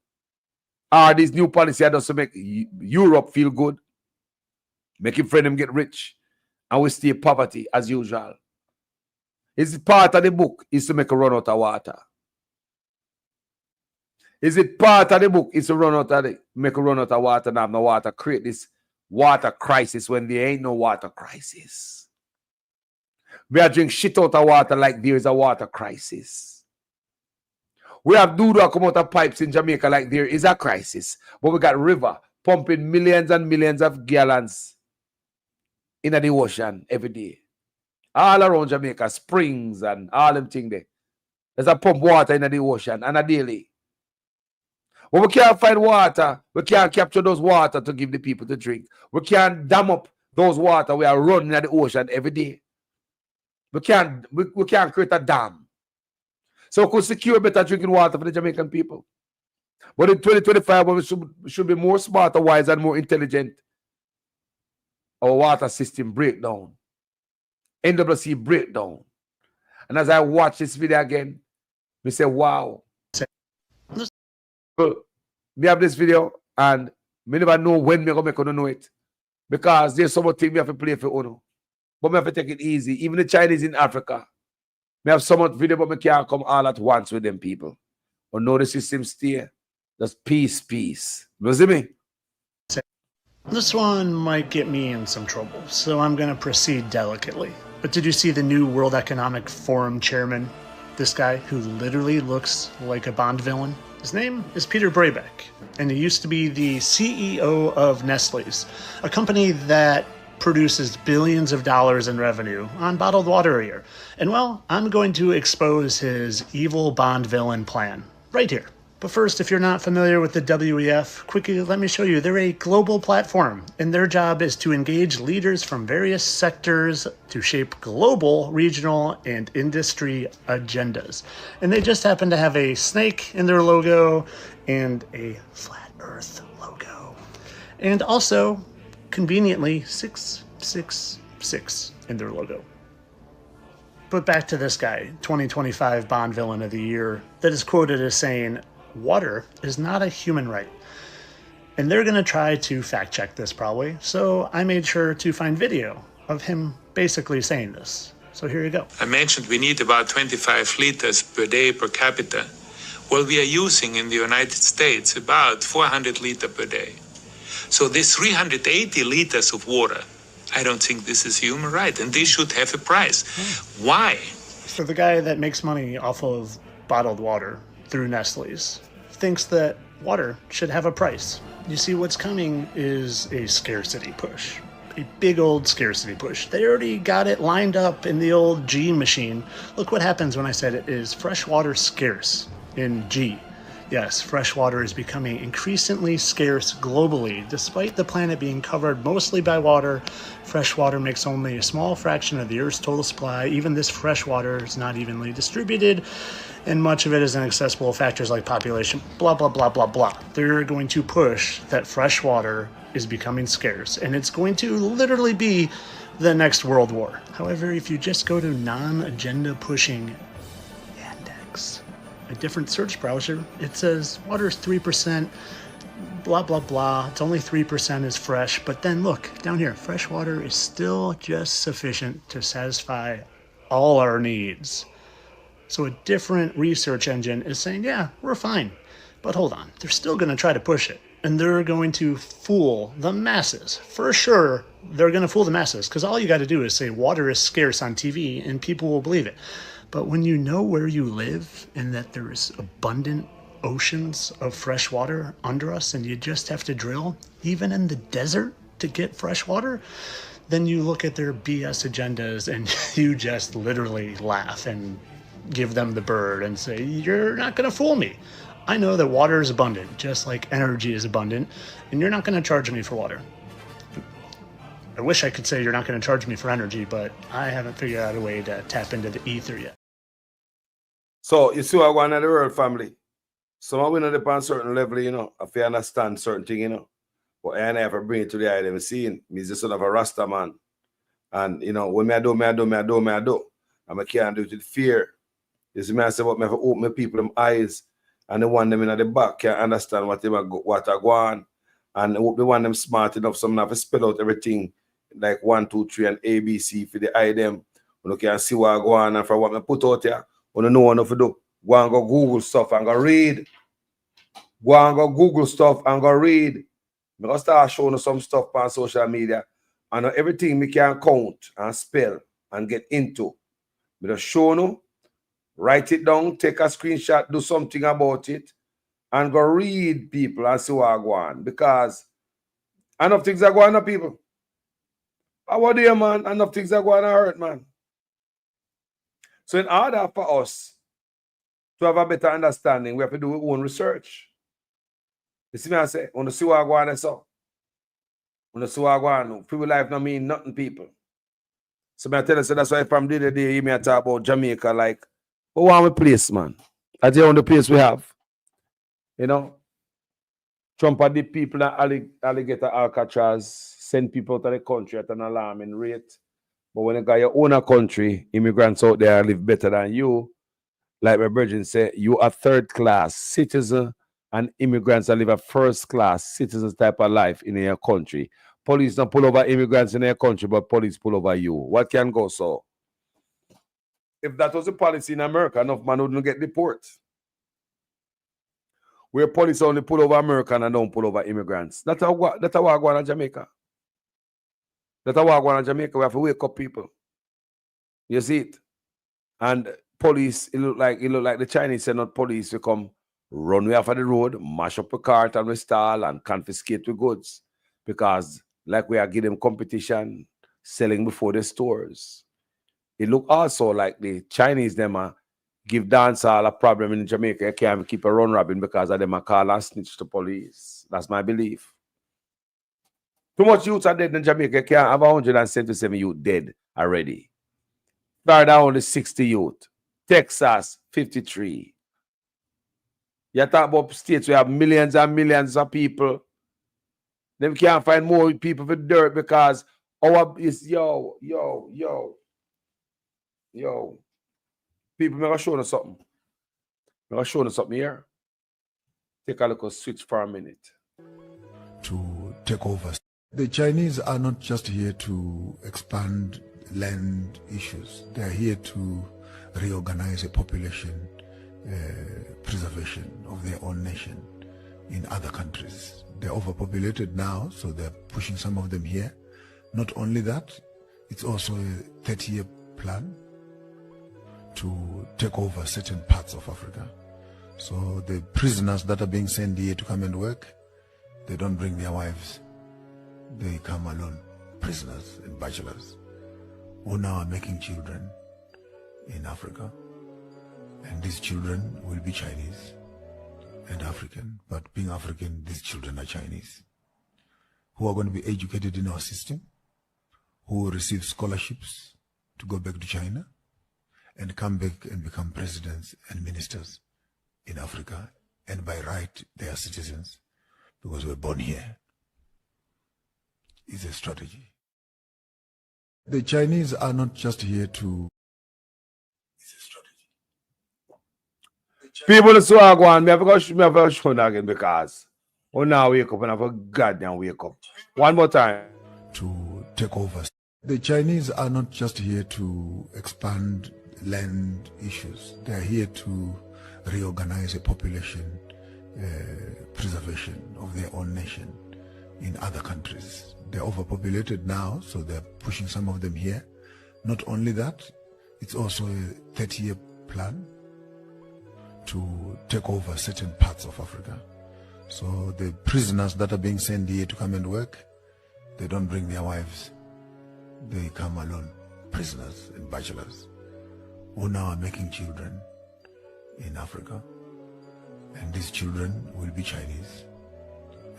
Are these new policies just to make Europe feel good? Making friend them get rich and we stay poverty as usual? Is it part of the book is to make a run out of water? Is it part of the book is to make a run out of water and have no water, create this water crisis when there ain't no water crisis? We are drinking shit out of water like there is a water crisis. We have doo-doo come out of pipes in Jamaica like there is a crisis. But we got river pumping millions and millions of gallons into the ocean every day. All around Jamaica, springs and all them things there. There's a pump water into the ocean and a daily. When we can't find water, we can't capture those water to give the people to drink. We can't dam up those water we are running at the ocean every day. We can't create a dam. So we could secure better drinking water for the Jamaican people. But in 2025, we should be more smarter, wise, and more intelligent. Our water system breakdown. NWC breakdown. And as I watch this video again, we say, wow. We have this video and we never know when we're going to know it. Because there's so much thing we have to play for Uno. But we have to take it easy. Even the Chinese in Africa. We have so much video, but we can't come all at once with them people. But know the system stay. Just peace. You see me? This one might get me in some trouble, so I'm going to proceed delicately. But did you see the new World Economic Forum chairman? This guy who literally looks like a Bond villain? His name is Peter Brabeck, and he used to be the CEO of Nestle's, a company that produces billions of dollars in revenue on bottled water a year. And well, I'm going to expose his evil Bond villain plan right here. But first, if you're not familiar with the WEF, quickly let me show you. They're a global platform, and their job is to engage leaders from various sectors to shape global, regional, and industry agendas. And they just happen to have a snake in their logo and a flat earth logo. And also, conveniently, 666 in their logo. But back to this guy, 2025 Bond Villain of the Year, that is quoted as saying, water is not a human right. And they're going to try to fact check this probably. So I made sure to find video of him basically saying this. So here you go. I mentioned we need about 25 liters per day per capita. Well, we are using in the United States about 400 liters per day. So this 380 liters of water, I don't think this is human right. And this should have a price. Why? So the guy that makes money off of bottled water through Nestle's thinks that water should have a price. You see, what's coming is a scarcity push. A big old scarcity push. They already got it lined up in the old G machine. Look what happens when I said it is fresh water scarce in G. Yes, fresh water is becoming increasingly scarce globally. Despite the planet being covered mostly by water, fresh water makes only a small fraction of the Earth's total supply. Even this fresh water is not evenly distributed, and much of it is inaccessible to factors like population, blah, blah, blah, blah, blah. They're going to push that fresh water is becoming scarce, and it's going to literally be the next World War. However, if you just go to non-agenda pushing Yandex, a different search browser, it says water is 3%, blah, blah, blah. It's only 3% is fresh. But then look, down here, fresh water is still just sufficient to satisfy all our needs. So a different research engine is saying, yeah, we're fine. But hold on, they're still going to try to push it. And they're going to fool the masses. For sure, they're going to fool the masses. Because all you got to do is say water is scarce on TV and people will believe it. But when you know where you live and that there is abundant oceans of fresh water under us and you just have to drill, even in the desert, to get fresh water, then you look at their BS agendas and you just literally laugh and give them the bird and say, you're not going to fool me. I know that water is abundant, just like energy is abundant, and you're not going to charge me for water. I wish I could say you're not going to charge me for energy, but I haven't figured out a way to tap into the ether yet. So you see what I want in the world, family. Some of we know upon certain level, you know, if you understand certain thing, you know. But I never bring it to the eye of seeing. Me's the son of a Rasta man. And you know, when I do. And I can't do it with fear. You see me, I say, but I have to open people them eyes. And the one them in the back can understand what are going on. And the one them smart enough, some have to spell out everything like 1, 2, 3 and ABC for the eye them. You can see what go on and for what I put out here. You know what to do. Go and go Google stuff and go read. Go and go Google stuff and go read. I'm going to start showing you some stuff on social media. And everything we can count and spell and get into. I'm going to show you. Write it down, take a screenshot, do something about it, and go read people and see what go on. Because enough things are going on, people. How there, man? Enough things are going to hurt, man. So in order for us to have a better understanding, we have to do our own research. You see me, I say, I want to see what go on, so. I want to see what go on. People life don't mean nothing, people. So I tell you, so that's why from the day you may talk about Jamaica, like, who want a place, man? That's the only place we have. You know? Trump had the people that alligator Alcatraz, send people to the country at an alarming rate. But when you got your own country, immigrants out there live better than you. Like my brethren say, you are third-class citizen, and immigrants that live a first-class citizen type of life in your country. Police don't pull over immigrants in your country, but police pull over you. What can go so? If that was a policy in America, enough man wouldn't get deported. Where police only pull over Americans and don't pull over immigrants. That's how I go on in Jamaica. That's how I go on in Jamaica. We have to wake up people. You see it? And police, it look like the Chinese say not police will come run way off of the road, mash up a cart and we stall and confiscate the goods. Because like we are giving them competition, selling before the stores. It look also like the Chinese them give dancehall a problem in Jamaica. You can't keep a run robin because of them a call and snitch to police. That's my belief. Too much youths are dead in Jamaica. You can't have 177 youth dead already. Florida only 60 youth. Texas 53. You talk about states where have millions and millions of people. Them can't find more people for dirt because our is yo. People, I'm going to show you something. I'm going to show you something here. Take a look at switch for a minute. To take over. The Chinese are not just here to expand land issues. They are here to reorganize a population preservation of their own nation in other countries. They're overpopulated now, so they're pushing some of them here. Not only that, it's also a 30-year plan to take over certain parts of Africa. So the prisoners that are being sent here to come and work, they don't bring their wives. They come alone, prisoners and bachelors, who now are making children in Africa. And these children will be Chinese and African. But being African, these children are Chinese, who are going to be educated in our system, who will receive scholarships to go back to China and come back and become presidents and ministers in Africa. And by right, they are citizens because we're born here. It's a strategy. The Chinese are not just here to... It's a strategy. People so are going, me have to show that again because now wake up and have a goddamn wake up. One more time. To take over. The Chinese are not just here to expand land issues. They are here to reorganize a population preservation of their own nation in other countries. They're overpopulated now, so they're pushing some of them here. Not only that, it's also a 30-year plan to take over certain parts of Africa. So the prisoners that are being sent here to come and work, They don't bring their wives. They come alone, prisoners and bachelors, who now are making children in Africa. And these children will be Chinese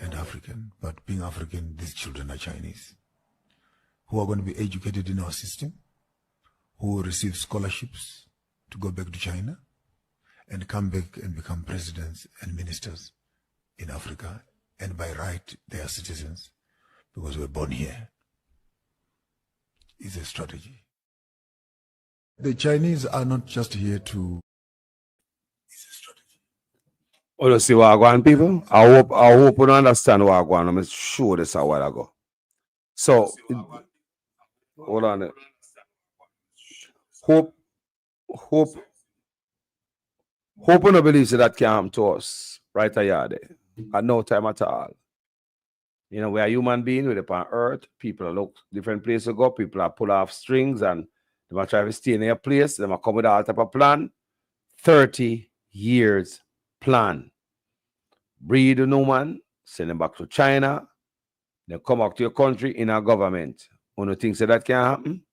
and African, but being African, these children are Chinese, who are going to be educated in our system, who will receive scholarships to go back to China and come back and become presidents and ministers in Africa. And by right, they are citizens because we're born here. It's a strategy. The Chinese are not just here to... Oh, you see what I want, people? I hope you understand what I want. I'm sure this a while ago. So, hold on. Hope you no believe that can happen to us right here there. At no time at all. You know, we are human beings, we're upon earth. People look different places to go. People are pull off strings and they might try to stay in their place. They might come with all type of plan. 30 years plan. Breed a new man, send them back to China, then come back to your country in our government. When you think that can happen,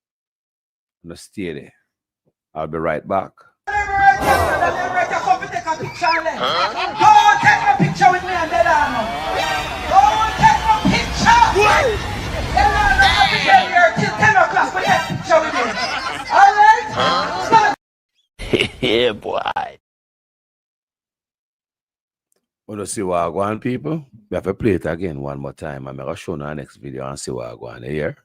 no stay there. I'll be right back. Yeah, boy. Want to see what I want, people? We have to play it again one more time. I'm going to show you our next video and see what I want here.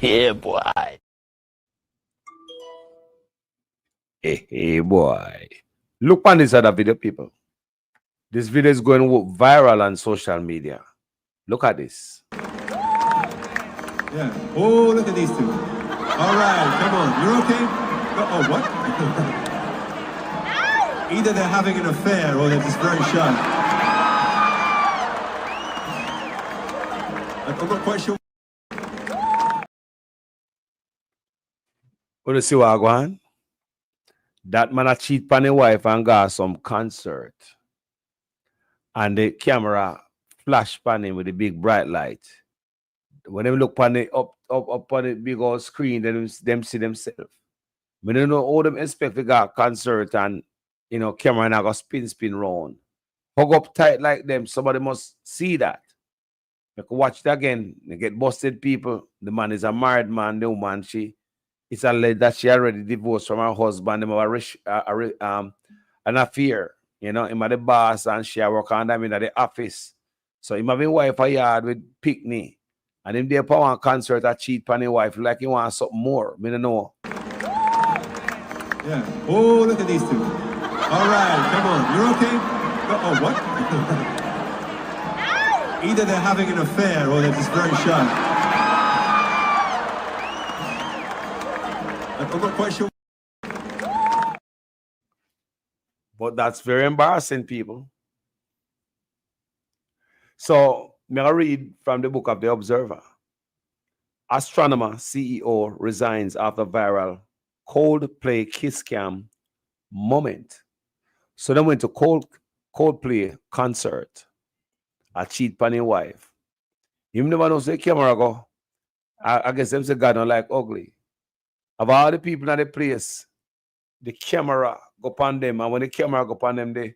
Yeah, boy. Hey, boy. Look on this other video, people. This video is going viral on social media. Look at this. Yeah. Oh, look at these two. All right, come on. You're okay? Oh, what? Either they're having an affair or they're just very shy. I'm not quite sure. Want to see what I want? That man a cheat on his wife and got some concert. And the camera flash on him with the big bright light. When they look on the up on the big old screen, then them see themselves. But they don't know how them expect to got concert and camera and I go spin round. Hug up tight like them. Somebody must see that. You can watch it again. They get busted people. The man is a married man. The woman, it's alleged that she already divorced from her husband. They have an affair. Him at the boss and she work on them in the office. So him having wife a yard with picnic. And him there for one concert a cheat on his wife like he wants something more. I don't know. Yeah. Oh, look at these two. All right, come on. You're okay? Oh, what? Either they're having an affair or they're just very shy. I'm not quite sure. But that's very embarrassing, people. So, may I read from the book of The Observer. Astronomer CEO resigns after viral Coldplay kiss cam moment. So they went to Coldplay concert. A cheat on his wife. You never know say camera go. I guess them say God don't like ugly. Of all the people in the place, the camera go upon them, and when the camera go upon them, the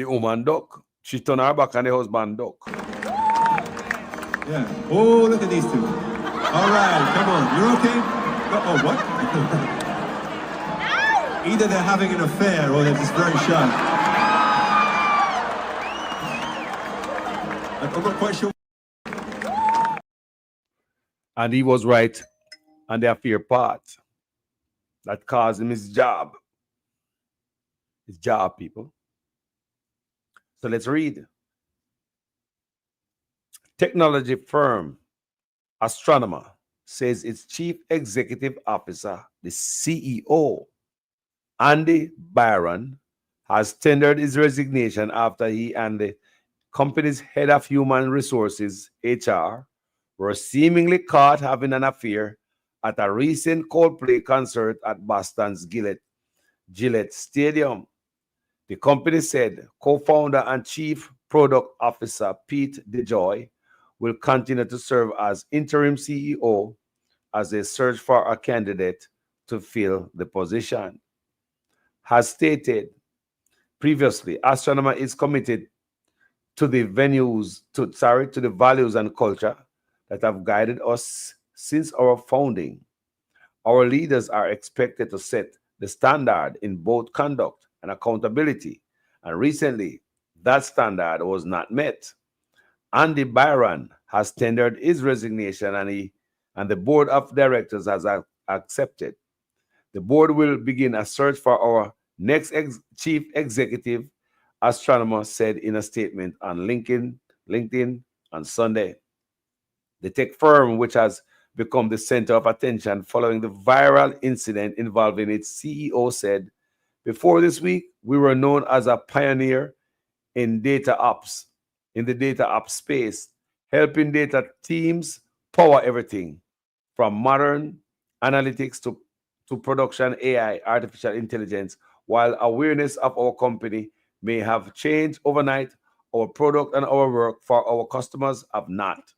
woman duck. She turn her back and the husband duck. Yeah. Oh, look at these two. All right, come on. You're okay? Oh, what? Either they're having an affair or they're just very shy. I'm not quite sure. And he was right on the affair part. That caused him his job. His job, people. So let's read. Technology firm Astronomer says its chief executive officer, the CEO, Andy Byron, has tendered his resignation after he and the company's head of human resources, HR, were seemingly caught having an affair at a recent Coldplay concert at Boston's Gillette Stadium. The company said co-founder and chief product officer Pete DeJoy will continue to serve as interim CEO as they search for a candidate to fill the position. As stated previously, Astronomer is committed to the values and culture that have guided us since our founding. Our leaders are expected to set the standard in both conduct and accountability, and recently that standard was not met. Andy Byron has tendered his resignation, and the board of directors has accepted. The board will begin a search for our next chief executive, Astronomer said in a statement on LinkedIn on Sunday. The tech firm, which has become the center of attention following the viral incident involving its CEO, said, "Before this week, we were known as a pioneer in the data ops space, helping data teams power everything from modern analytics to production AI, artificial intelligence. While awareness of our company may have changed overnight, our product and our work for our customers have not.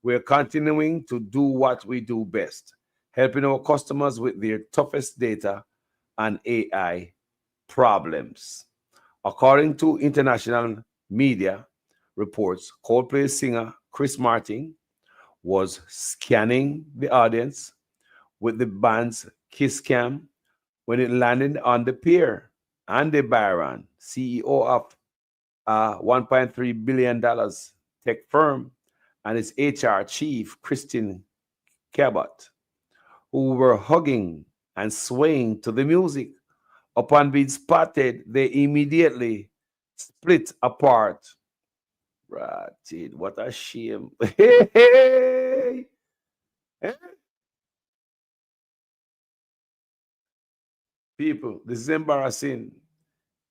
We're continuing to do what we do best, helping our customers with their toughest data and AI problems." According to international media reports, Coldplay singer Chris Martin was scanning the audience with the band's Kiss Cam when it landed on the pier. Andy Byron, CEO of a $1.3 billion tech firm, and its HR chief, Christine Cabot, who were hugging and swaying to the music. Upon being spotted, they immediately split apart. Right, what a shame. Hey. People, this is embarrassing.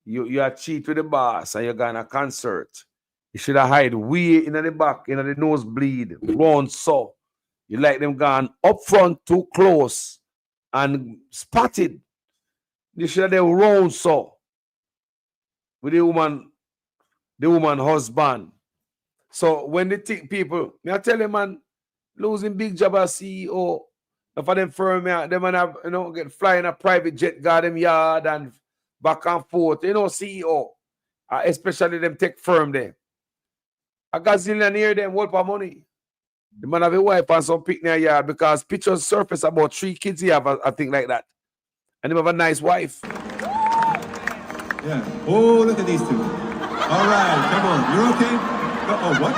You are cheat with the boss and you're going to concert. You should have hide way in the back, in the nosebleed, round so. You like them gone up front too close and spotted. You should have them round so with the woman husband. So when they think people, I tell them, man, losing big job as CEO, for them firm, them man have, get flying a private jet, guard them yard and back and forth, CEO, especially them tech firm there. A gazillion here, them worth for money. The man have a wife and some picnic in yard because pictures surface about 3 kids he have, I think like that. And they have a nice wife. Yeah. Oh, look at these two. All right, come on. You're okay? Oh, what?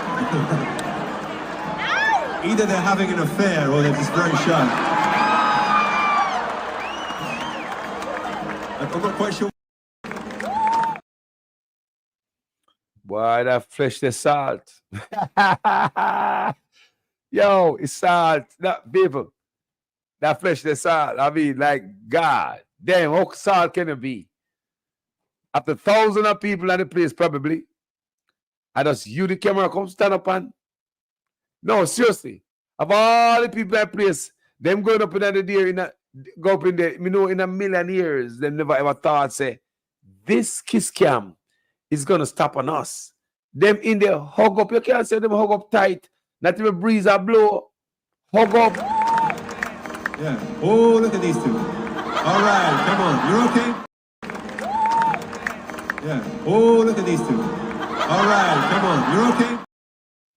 Either they're having an affair or they're just very shy. I'm not quite sure. Boy, that flesh, the salt. Yo, it's salt. That people. That flesh, the salt. I mean, like, God. Damn, how salt can it be? After thousands of people in the place, probably. I just you the camera come stand up and. No, seriously. Of all the people in that place, them going up in the deer, go up in there, in a million years, they never ever thought, say, this kiss cam is going to stop on us. Them in there, hug up. You can't say them hug up tight. Not even breeze or blow. Hug up. Yeah. Oh, look at these two. All right, come on. You're okay? Yeah. Oh, look at these two. All right, come on. You're okay?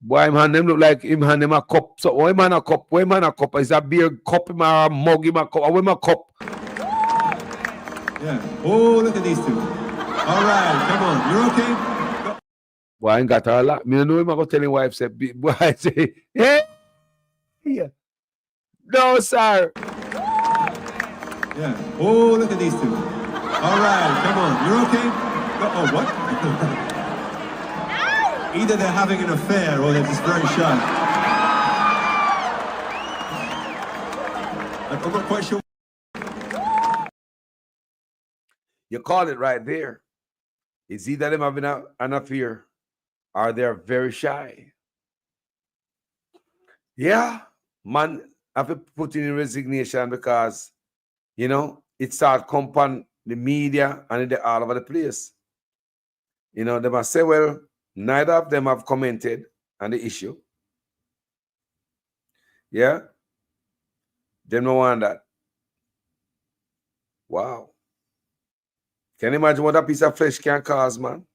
Boy, him hand them look like him hand him a cup. So, why man a cup? Why man a cup? Is a beer cup him or a mug him a cup? Or why a cup? Yeah. Oh, look at these two. All right, come on. You're okay? Boy, I ain't got a lot. Me know him I go tell him wife say, boy, I say, yeah. No, sir. Yeah. Oh, look at these two. All right, come on. You're okay? Oh, what? Either they're having an affair or they're just very shy. I'm not quite sure. You call it right there. It's either them having an affair or they're very shy. Yeah, man, I have to put in resignation because, you know, it started compound the media and it all over the place. You know, they must say, well, neither of them have commented on the issue. Yeah? Them no want that. Wow. Can you imagine what a piece of flesh can cause, man?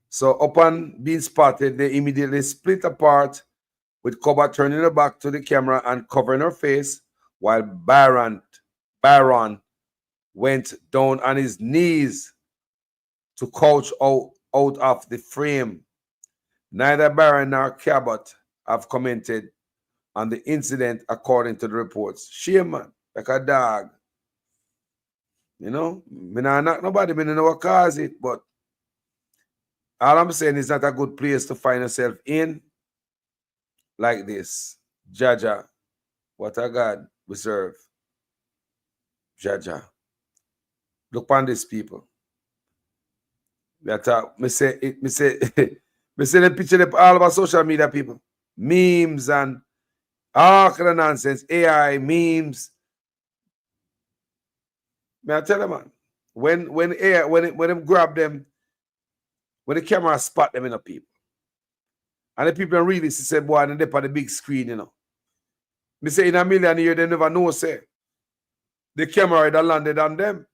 So upon being spotted, they immediately split apart with Koba turning her back to the camera and covering her face while Byron went down on his knees to couch out of the frame. Neither Byron nor Cabot have commented on the incident according to the reports. Shame, man, like a dog. You know, me not knock nobody, me know what cause it, but all I'm saying is not a good place to find yourself in like this. Jaja, what a God we serve. Jaja. Look on these people. Me say the picture of all of our social media people. Memes and all kind of nonsense. AI, memes. May I tell you, man, when them grab them, when the camera spot them in the people, and the people really say, boy, and they on the big screen, you know. Me say in a million years, they never know, say, the camera that landed on them.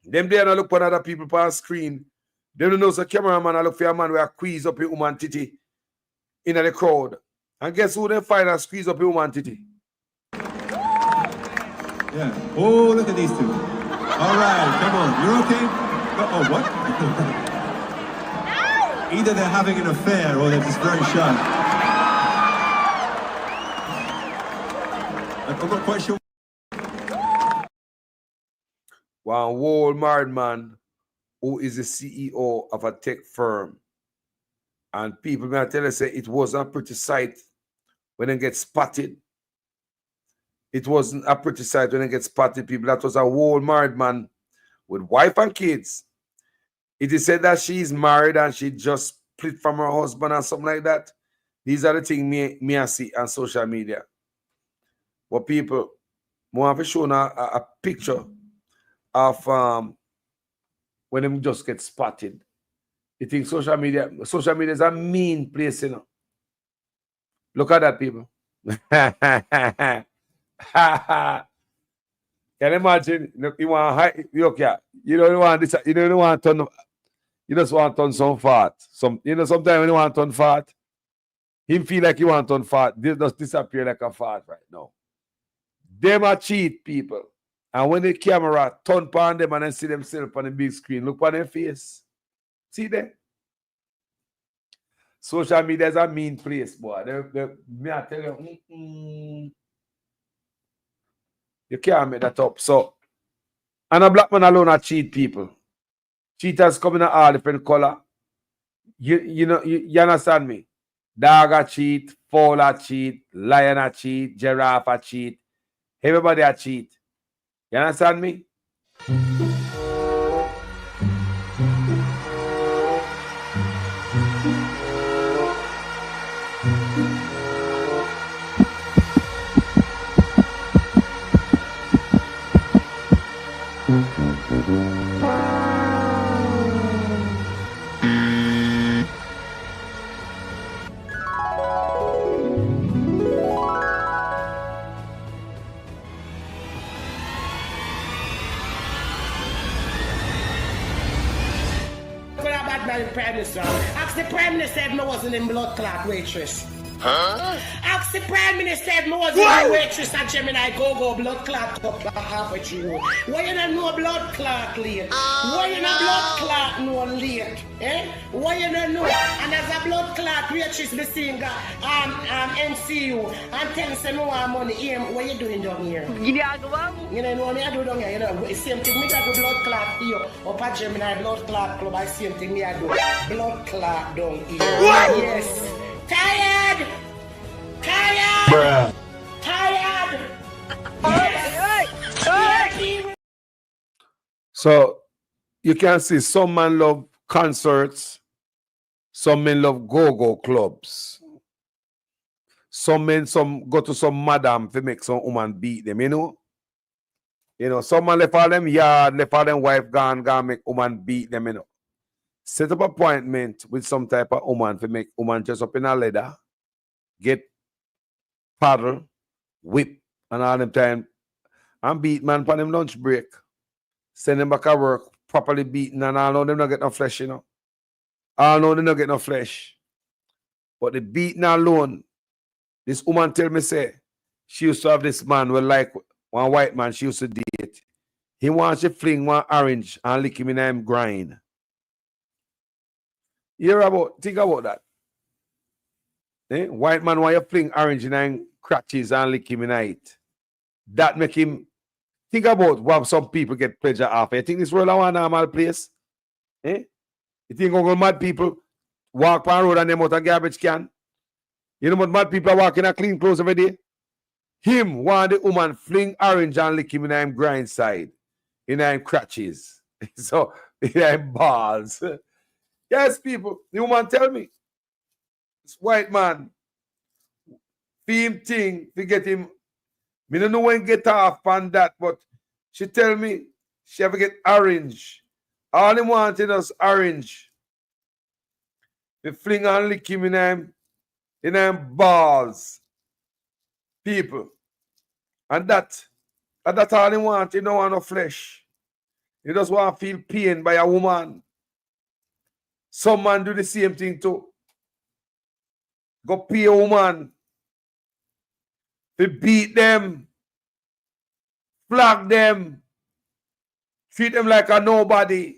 Them there and look for other people on screen. They don't know, so cameraman, I look for a man where squeeze up a woman titty in the crowd. And guess who they find and squeeze up a woman titty? Yeah. Oh, look at these two. All right, come on. You're okay? Oh, what? Either they're having an affair or they're just very shy. I'm not quite sure. One whole married man who is the CEO of a tech firm. And people may tell us say it wasn't a pretty sight when they get spotted. It wasn't a pretty sight when they get spotted, people. That was a whole married man with wife and kids. It is said that she's married and she just split from her husband or something like that. These are the things me I see on social media. But people want to show a picture of when them just get spotted. You think social media is a mean place, you know. Look at that, people. Can you imagine? Look, you want high, look, yeah. You don't want this, you don't want to turn, you just want to turn some fat. Sometimes when you want to turn fat, him feel like you want to turn fat, they just disappear like a fat right now. Them are cheat people. And when the camera turn upon them and then see themselves on the big screen, look on their face. See them? Social media is a mean place, boy. Me I tell you, you can't make that up. So, and a black man alone are cheat people. Cheaters come in all different color. You know, you understand me? Dog a cheat, fowl a cheat, lion a cheat, giraffe a cheat. Everybody a cheat. You understand me? Prime Minister. Ask the Prime Minister if I wasn't in blood clot waitress. Huh? Ask the Prime Minister if I wasn't in waitress at Gemini Go blood clot cup halfway through. Why you not know blood clot late? Why you not blood clot no late? Eh? Why you not know? And as a blood clot waitress be seeing NCU and tell say no money here. What you doing down here? You know what I do down here? You know, same thing me got do blood clot here. Up at Gemini blood clot club, I same thing me I do. Blood clot down here. Yes. Tired! Bruh. Tired! Yes. So you can see some man love concerts, Some men love go-go clubs. Some men go to some madam to make some woman beat them, you know. You know, some man left all them yard, left all them wife gone make woman beat them, you know. Set up appointment with some type of woman to make woman dress up in a leather, get paddle, whip, and all them time, and beat man for them lunch break. Send them back at work, properly beaten, and all know them not get no flesh, you know. All know them not get no flesh. But the beating alone, this woman tell me, say, she used to have this man, well, like one white man she used to date. He wants to fling one orange and lick him in him grind. Think about that. Eh? White man want you fling orange in him crutches and lick him in it. That make him think about what some people get pleasure off. You think this world is a normal place? Eh? You think all mad people walk on the road and them out a garbage can? You know what mad people are walking in clean clothes every day? Him want the woman fling orange and lick him in him grind side, in him crutches. So, in him balls. Yes, people, the woman tell me, this white man, him thing to get him, me don't know when get off on that, but she tell me she ever get orange. All he wanted us orange. They fling and lick him in them balls. People. And that's all he want. He don't want no flesh. He just want to feel pain by a woman. Some man do the same thing too. Go pay a woman. They beat them. Flag them. Treat them like a nobody.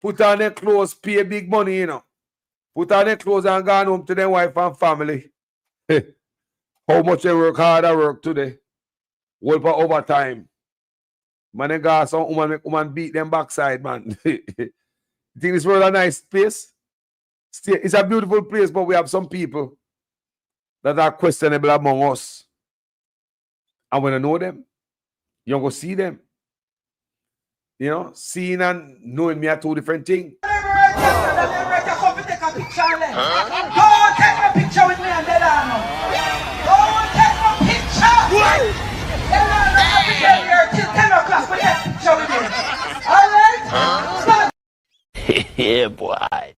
Put on their clothes, pay big money, you know. Put on their clothes and go home to their wife and family. How much they work hard at work today. Work for overtime. Man, they got some woman make woman beat them backside, man. You think this world a nice place? It's a beautiful place, but we have some people that are questionable among us. And when I know them, you don't go see them. You know, seeing and knowing me are two different things. Go take a picture with me and Delano. Go take a picture. Delano, I'll be here till 10 o'clock for that picture with me. All right? Yeah, boy.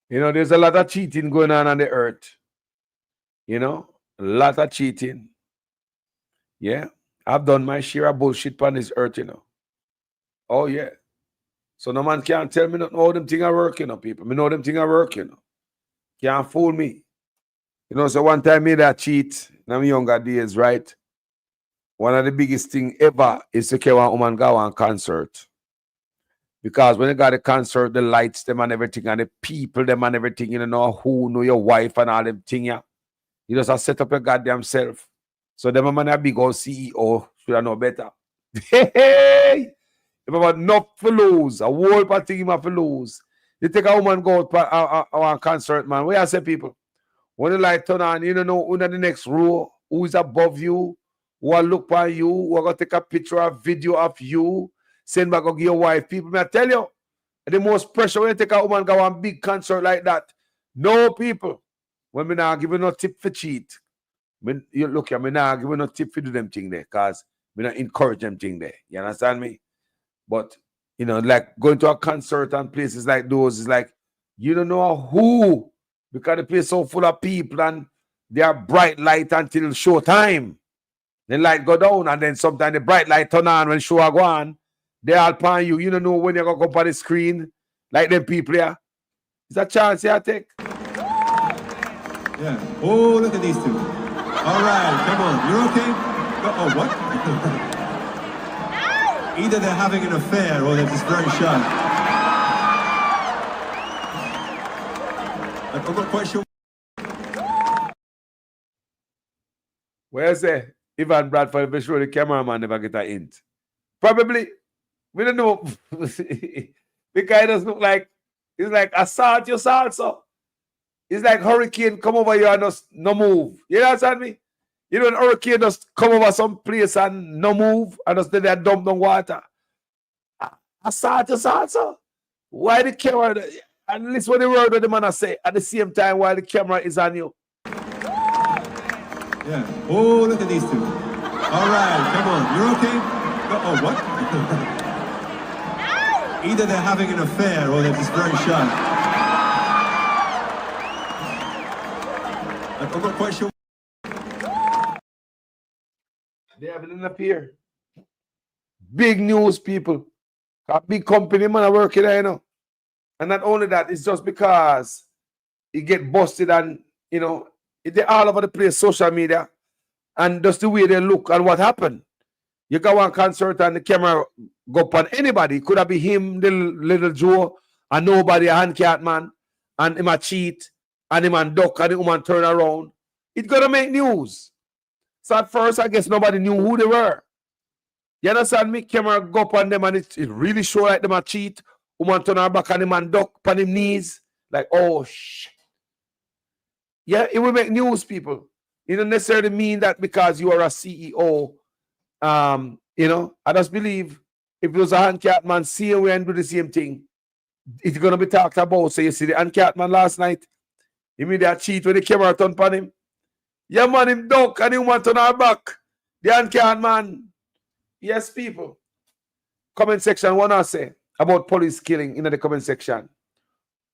You know, there's a lot of cheating going on the earth. You know, a lot of cheating. Yeah. I've done my share of bullshit on this earth, you know. Oh, yeah. So no man can't tell me nothing how them things are working, you know, people. Me know them things are working, you know. Can't fool me. You know, so one time me that cheat in my younger days, right? One of the biggest things ever is to carry one woman go on concert. Because when you got a concert, the lights, them and everything, and the people, them and everything, you know who, know your wife and all them things, yeah. You just have to set up your goddamn self. So them man a big old CEO should have know better. Hey! If about enough for lose, a whole party him for lose. You take a woman go out a concert, man. Where I say people? When the light turn on, you don't know who in the next row, who is above you, who will look for you, who will go take a picture or video of you, send back or give your wife. People, may I tell you, the most pressure when you take a woman go on a big concert like that. No people. When me not give you no tip for cheat. You look here, me not give you no tip for do them thing there, because me not encourage them thing there. You understand me? But you know, like going to a concert and places like those is like you don't know who, because the place is so full of people and they are bright light until show time. Then light go down and then sometimes the bright light turn on when show go on. They all pan you. You don't know when you're gonna come on the screen like them people here. It's a chance you take. Yeah. Oh, look at these two. All right, come on. You're okay? Oh, what? Either they're having an affair or they're just very shy. I'm not quite sure. Where's the Ivan Bradford? Be sure the cameraman never get a hint. Probably. We don't know. The guy doesn't look like, he's like assault your salsa. It's like hurricane come over here and just no move. You understand me? You know, an hurricane just come over some place and no move and just there dump down water. Assault your salsa. Why the camera? And listen what the word what the man say at the same time while the camera is on you. Yeah. Oh, look at these two. All right, come on. You're okay? Oh, what? Either they're having an affair or they're just very shy. I'm not quite sure. They have an affair. Big news, people. A big company man are working there, you know. And not only that, it's just because you get busted and, you know, they're all over the place, social media, and just the way they look and what happened. You got one concert and the camera go up on anybody. It could have been him, the little Joe, and nobody, a handcat man, and him a cheat, and him and duck, and the woman turn around. It's gonna make news. So at first, I guess nobody knew who they were. You understand me? Camera go up on them and it really show like them a cheat. Woman turn her back on him and duck on him knees. Like, oh, shit. Yeah, it will make news, people. It don't necessarily mean that because you are a CEO, you know, I just believe if it was a handcat man, see we and do the same thing, it's going to be talked about. So you see the handcat man last night, he made that cheat when the camera turned on him. Yeah, man, him duck and he want to turn her back. The handcat man. Yes, people. Comment section, what I say about police killing in the comment section.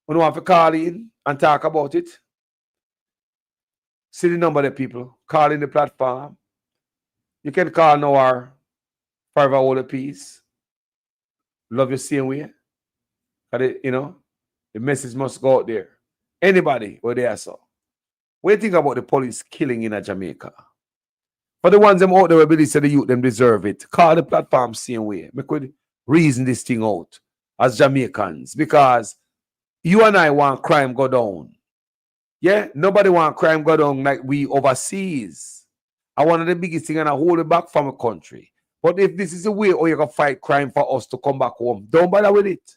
We want to call in and talk about it. See the number of people. Call in the platform. You can call now or forever hold a peace. Love you same way. You know, the message must go out there. Anybody where they are so. What do you think about the police killing in Jamaica? For the ones them out there where believe say the youth them deserve it. Call the platform same way. We could reason this thing out as Jamaicans. Because you and I want crime go down. Yeah, nobody want crime go down like we overseas. And one of the biggest things and I hold it back from a country. But if this is the way or you can fight crime for us to come back home, don't bother with it.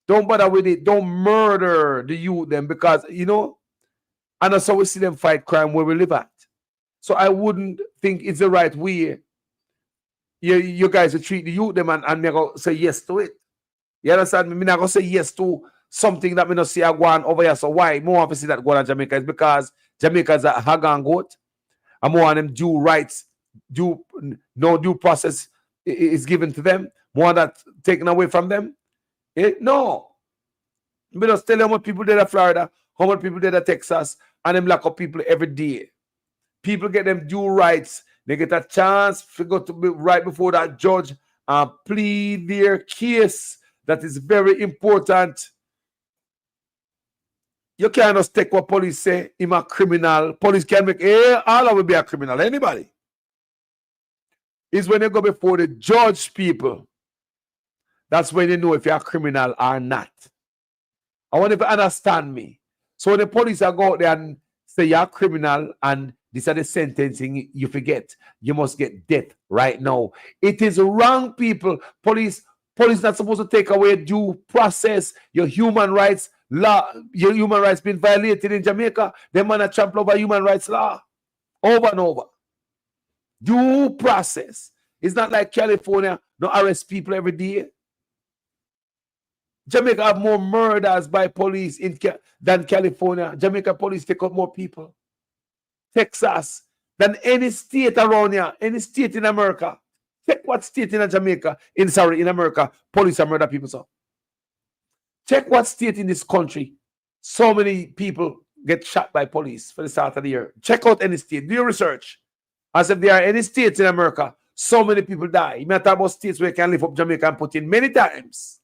Don't bother with it. Don't murder the youth them because, you know, and that's how we see them fight crime where we live at. So I wouldn't think it's the right way you guys will treat the youth them and me go say yes to it. You understand me? Me not going to say yes to something that me not see a go on over here. So why? More want to see that go on Jamaica is because Jamaica is a hag and goat. And more on them due rights, no due process is given to them. More that taken away from them. No. Me just tell you how much people did at Florida, how much people did at Texas, and them lack of people every day. People get them due rights. They get a chance to go to be right before that judge and plead their case. That is very important. You can't just take what police say, I'm a criminal. Police can make, all of will be a criminal. Anybody. It's when you go before the judge people. That's when you know if you're a criminal or not. I want you to understand me. So when the police are go out there and say you're a criminal and these are the sentencing, you forget. You must get death right now. It is wrong, people. Police not supposed to take away due process, your human rights law, your human rights being violated in Jamaica. They man a trample over human rights law over and over. Due process. It's not like California, no arrest people every day. Jamaica have more murders by police than California. Jamaica police take out more people. Texas than any state around here, any state in America. Check what state in Jamaica, in America, police are murder people. So check what state in this country so many people get shot by police for the start of the year. Check out any state. Do your research. As if there are any states in America, so many people die. You may talk about states where you can lift up Jamaica and put in many times.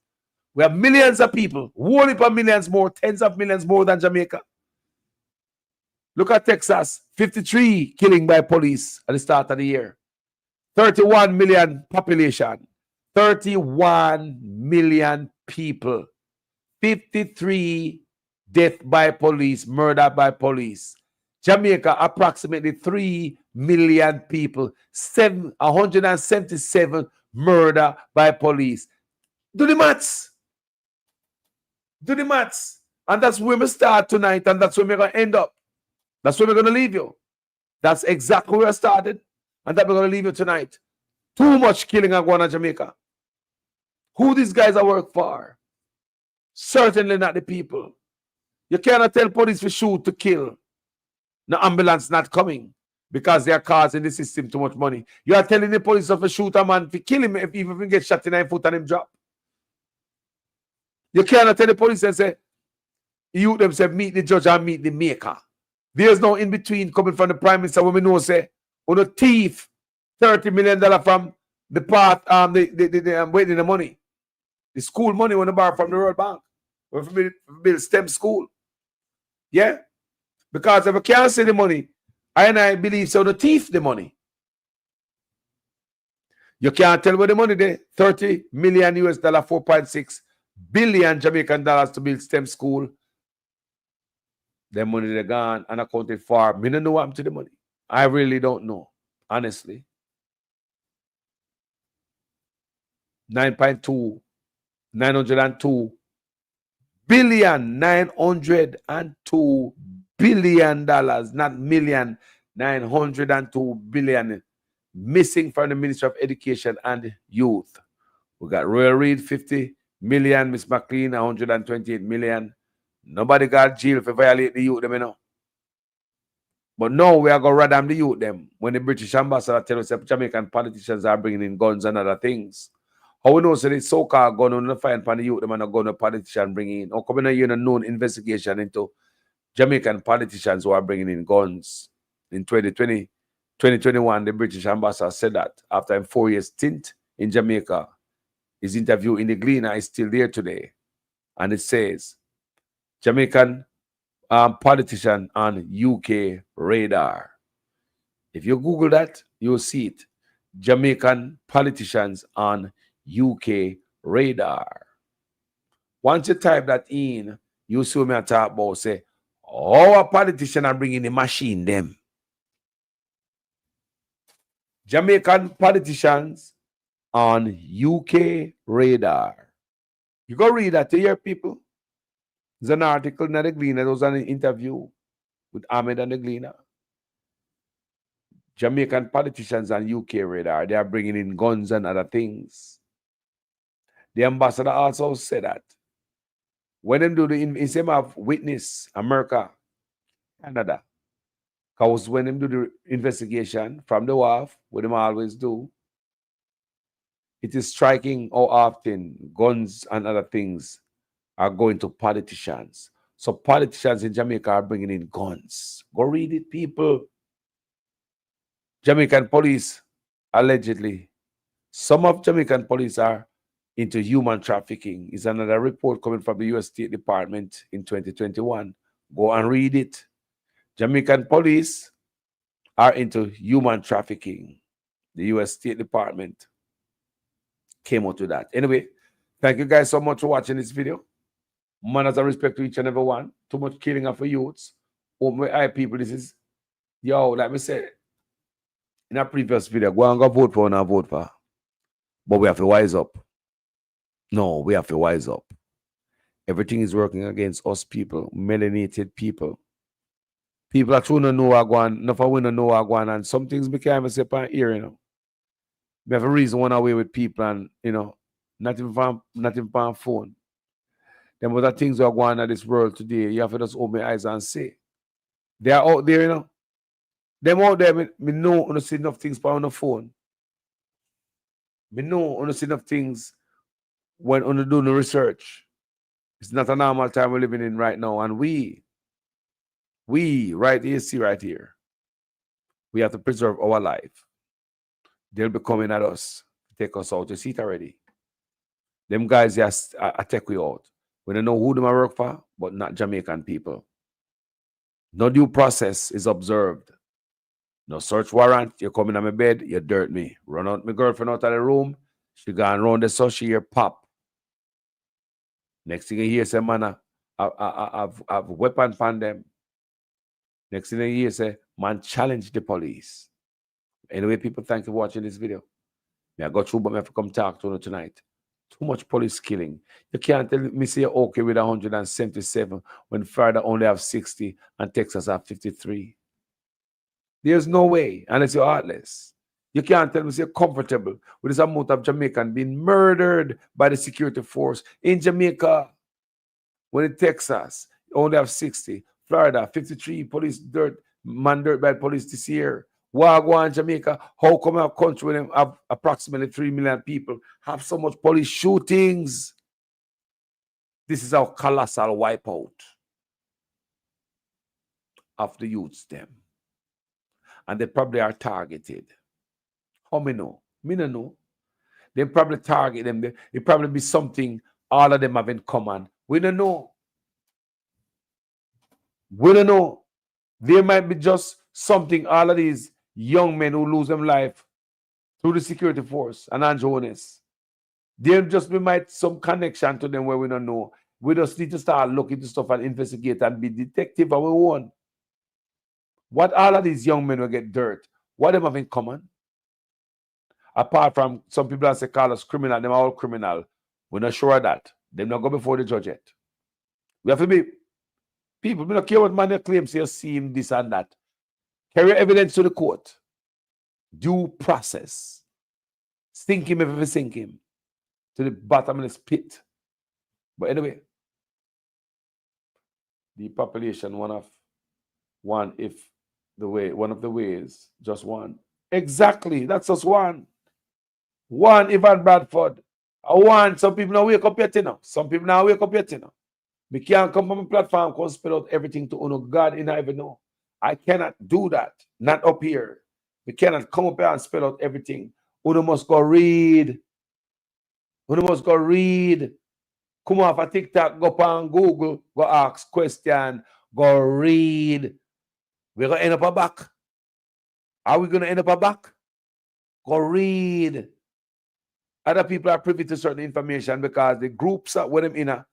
We have millions of people, whole heap of millions more, tens of millions more than Jamaica. Look at Texas, 53 killing by police at the start of the year. 31 million population. 31 million people. 53 death by police, murder by police. Jamaica, approximately 3 million people. 177 murder by police. Do the maths. Do the maths. And that's where we start tonight, and that's where we're going to end up. That's where we're going to leave you. That's exactly where I started, and that we're going to leave you tonight. Too much killing going on in Jamaica. Who these guys are work for? Certainly not the people. You cannot tell police to shoot to kill. The ambulance not coming because they are causing the system too much money. You are telling the police to shoot a man to kill him if even he get shot in 9 foot and him drop. You cannot tell the police and say, you themselves meet the judge and meet the maker. There's no in between coming from the prime minister when we know say, on a thief $30 million from the part waiting the money. The school money when they borrow from the World Bank. When we build STEM school. Yeah? Because if I can't see the money, I believe so the thief the money. You can't tell where the money there. 30 million US dollar, 4.6 billion Jamaican dollars to build STEM school. The money they're gone and accounted for. Me don't know what happened to the money. I really don't know. Honestly. 902 billion dollars, not million, 902 billion missing from the Ministry of Education and Youth. We got Royal Reed 50 million, Miss McLean 128 million. Nobody got jail for violate the youth them, you know. But now we are going to ram the youth them when the British ambassador tell us that Jamaican politicians are bringing in guns and other things. How we know so the so-called gun on the fine pan the youth them and a gun a politician bringing in? How come you know known investigation into Jamaican politicians who are bringing in guns? In 2021, the British ambassador said that after a 4 year stint in Jamaica, his interview in the Gleaner is still there today. And it says, Jamaican politician on UK radar. If you Google that, you'll see it. Jamaican politicians on UK radar. Once you type that in, you see me talk about say, our politicians are bringing the machine them. Jamaican politicians on UK radar. You go read that to your people. There's an article in the Gleaner. There was an interview with Ahmed and the Gleaner. Jamaican politicians on UK radar. They are bringing in guns and other things. The ambassador also said that when them do the instead of witness America, Canada, because when them do the investigation from the WAF, what them always do, it is striking how often guns and other things are going to politicians. So politicians in Jamaica are bringing in guns. Go read it, people. Jamaican police, allegedly, some of Jamaican police are into human trafficking. Is another report coming from the U.S. State Department in 2021. Go and read it. Jamaican police are into human trafficking. The U.S. State Department came out with that. Anyway, thank you guys so much for watching this video. Manners and respect to each and every one. Too much killing of youths. Oh my people, this is, yo, like me said in a previous video, go and go vote for and vote for. But we have to wise up. No, we have to wise up. Everything is working against us people, melanated people. People are trying to know what going, enough of we don't know what going, and some things we can't even say on here, you know. We have a reason one away with people and, you know, not even on phone. Them other things are going on in this world today. You have to just open your eyes and see. They are out there, you know. Them out there, me know on see enough things on the phone. Me know on see enough things when on doing the research. It's not a normal time we're living in right now. And we right here, see right here, we have to preserve our life. They'll be coming at us to take us out. You see it already. Them guys just take we out. We don't know who them I work for, but not Jamaican people. No due process is observed. No search warrant. You come in on my bed, you dirt me. Run out my girlfriend out of the room. She gone round the so she hear pop. Next thing you hear, say, man, I've weapon on them. Next thing you hear, say, man, challenge the police. Anyway, people, thank you for watching this video. I go through, but I have to come talk to you tonight. Too much police killing. You can't tell me say you're okay with 177 when Florida only have 60 and Texas have 53. There's no way, unless you're heartless. You can't tell me you're comfortable with this amount of Jamaican being murdered by the security force in Jamaica. When in Texas, you only have 60. Florida, 53 police dirt by police this year. Wagwan, Jamaica, how come a country with them have approximately 3 million people have so much police shootings? This is our colossal wipeout of the youths them. And they probably are targeted. How me know? Me no know. They probably target them. It probably be something all of them have in common. We don't know. We don't know. There might be just something all of these young men who lose their life through the security force and Anjones. There just be might some connection to them where we don't know. We just need to start looking to stuff and investigate and be detective and we want. What all of these young men will get dirt? What them have in common? Apart from some people that say call us criminal, them are all criminal. We're not sure of that. Them not go before the judge yet. We have to be people. We don't care what man they claim, say you see him, this and that. Carry evidence to the court. Due process. Sink him if you sink him. To the bottom of this pit. But anyway, the population, one of the ways, just one. Exactly, that's just one. One, Ivan Bradford. One, some people now wake up yet, you know. Some people now wake up yet, you know. We can't come on my platform and spell out everything to uno God in even know. I cannot do that. Not up here. We cannot come up here and spell out everything. Uno must go read. Uno must go read. Come off a TikTok, go on Google, go ask question, go read. We're going to end up a back. Are we going to end up a back? Go read. Other people are privy to certain information because the groups are with them in a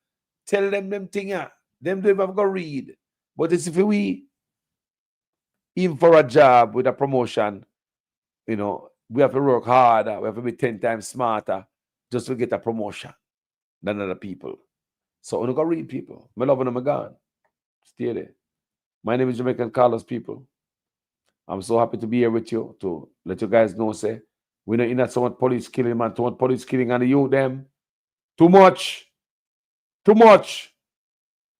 tell them thing. Them don't have to read. But it's if we even for a job with a promotion, you know, we have to work harder. We have to be 10 times smarter just to get a promotion than other people. So I'm going to read people. My love and I'm gone. Stay there. My name is Jamaican Carlos, people. I'm so happy to be here with you to let you guys know, say, we're not in that so much police killing, man. Too much police killing and the youth, them. Too much. Too much.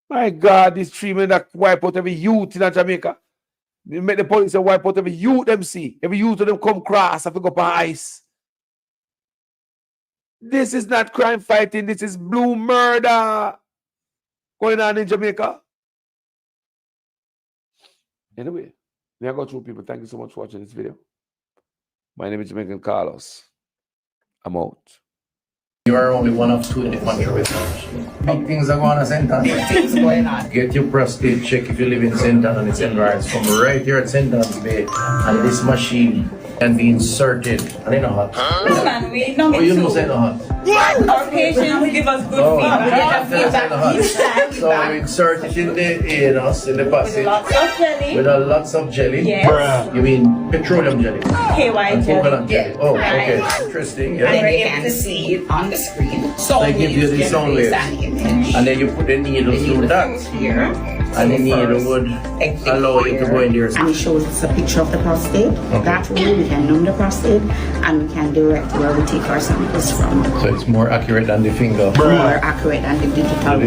My God, these 3 men that wipe out every youth in Jamaica. They make the police wipe out every youth them see. Every youth of them come cross, have to go up on ice. This is not crime fighting. This is blue murder going on in Jamaica. Anyway, we are going through, people. Thank you so much for watching this video. My name is Jamaican Carlos. I'm out. You are only one of 2 in the country with us. Big things are going on in St. Anne's. Big things going on. Get your prostate check if you live in St. Anne's and its environs. From right here at St. Anne's Bay. And this machine can be inserted. And they know hot. This man, we know you know say no hot. Our patients give us good feedback. So we insert it in the anus, in the passage. With lots of jelly. With lots of jelly. Yes. You mean petroleum jelly? KY jelly. Coconut jelly. Oh, okay. Interesting. Yeah. And you can see it on the screen. So they give you the sound waves. And then you put the needle through that. Here. And the needle would allow you to go in there. And it shows us a picture of the prostate. Okay. That way we can numb the prostate and we can direct where we take our samples from. So it's more accurate than the finger. More accurate than the digital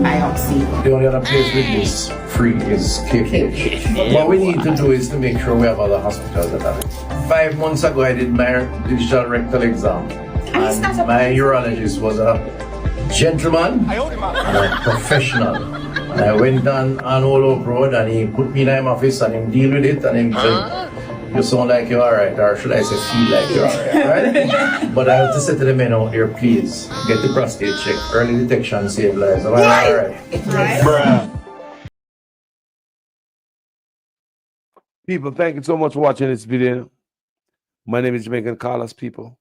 biopsy. The only other place with this free is KPH. What we need to do is to make sure we have other hospitals that have it. 5 months ago I did my digital rectal exam. And my urologist was a gentleman and a professional. And I went on Old Oak Road and he put me in my office and he deal with it and he said, you sound like you're alright, or should I say feel like you're alright, right? But I have to say to the men out here, please, get the prostate check. Early detection save lives. Am I alright? People, thank you so much for watching this video. My name is Jamaican Carlos, people.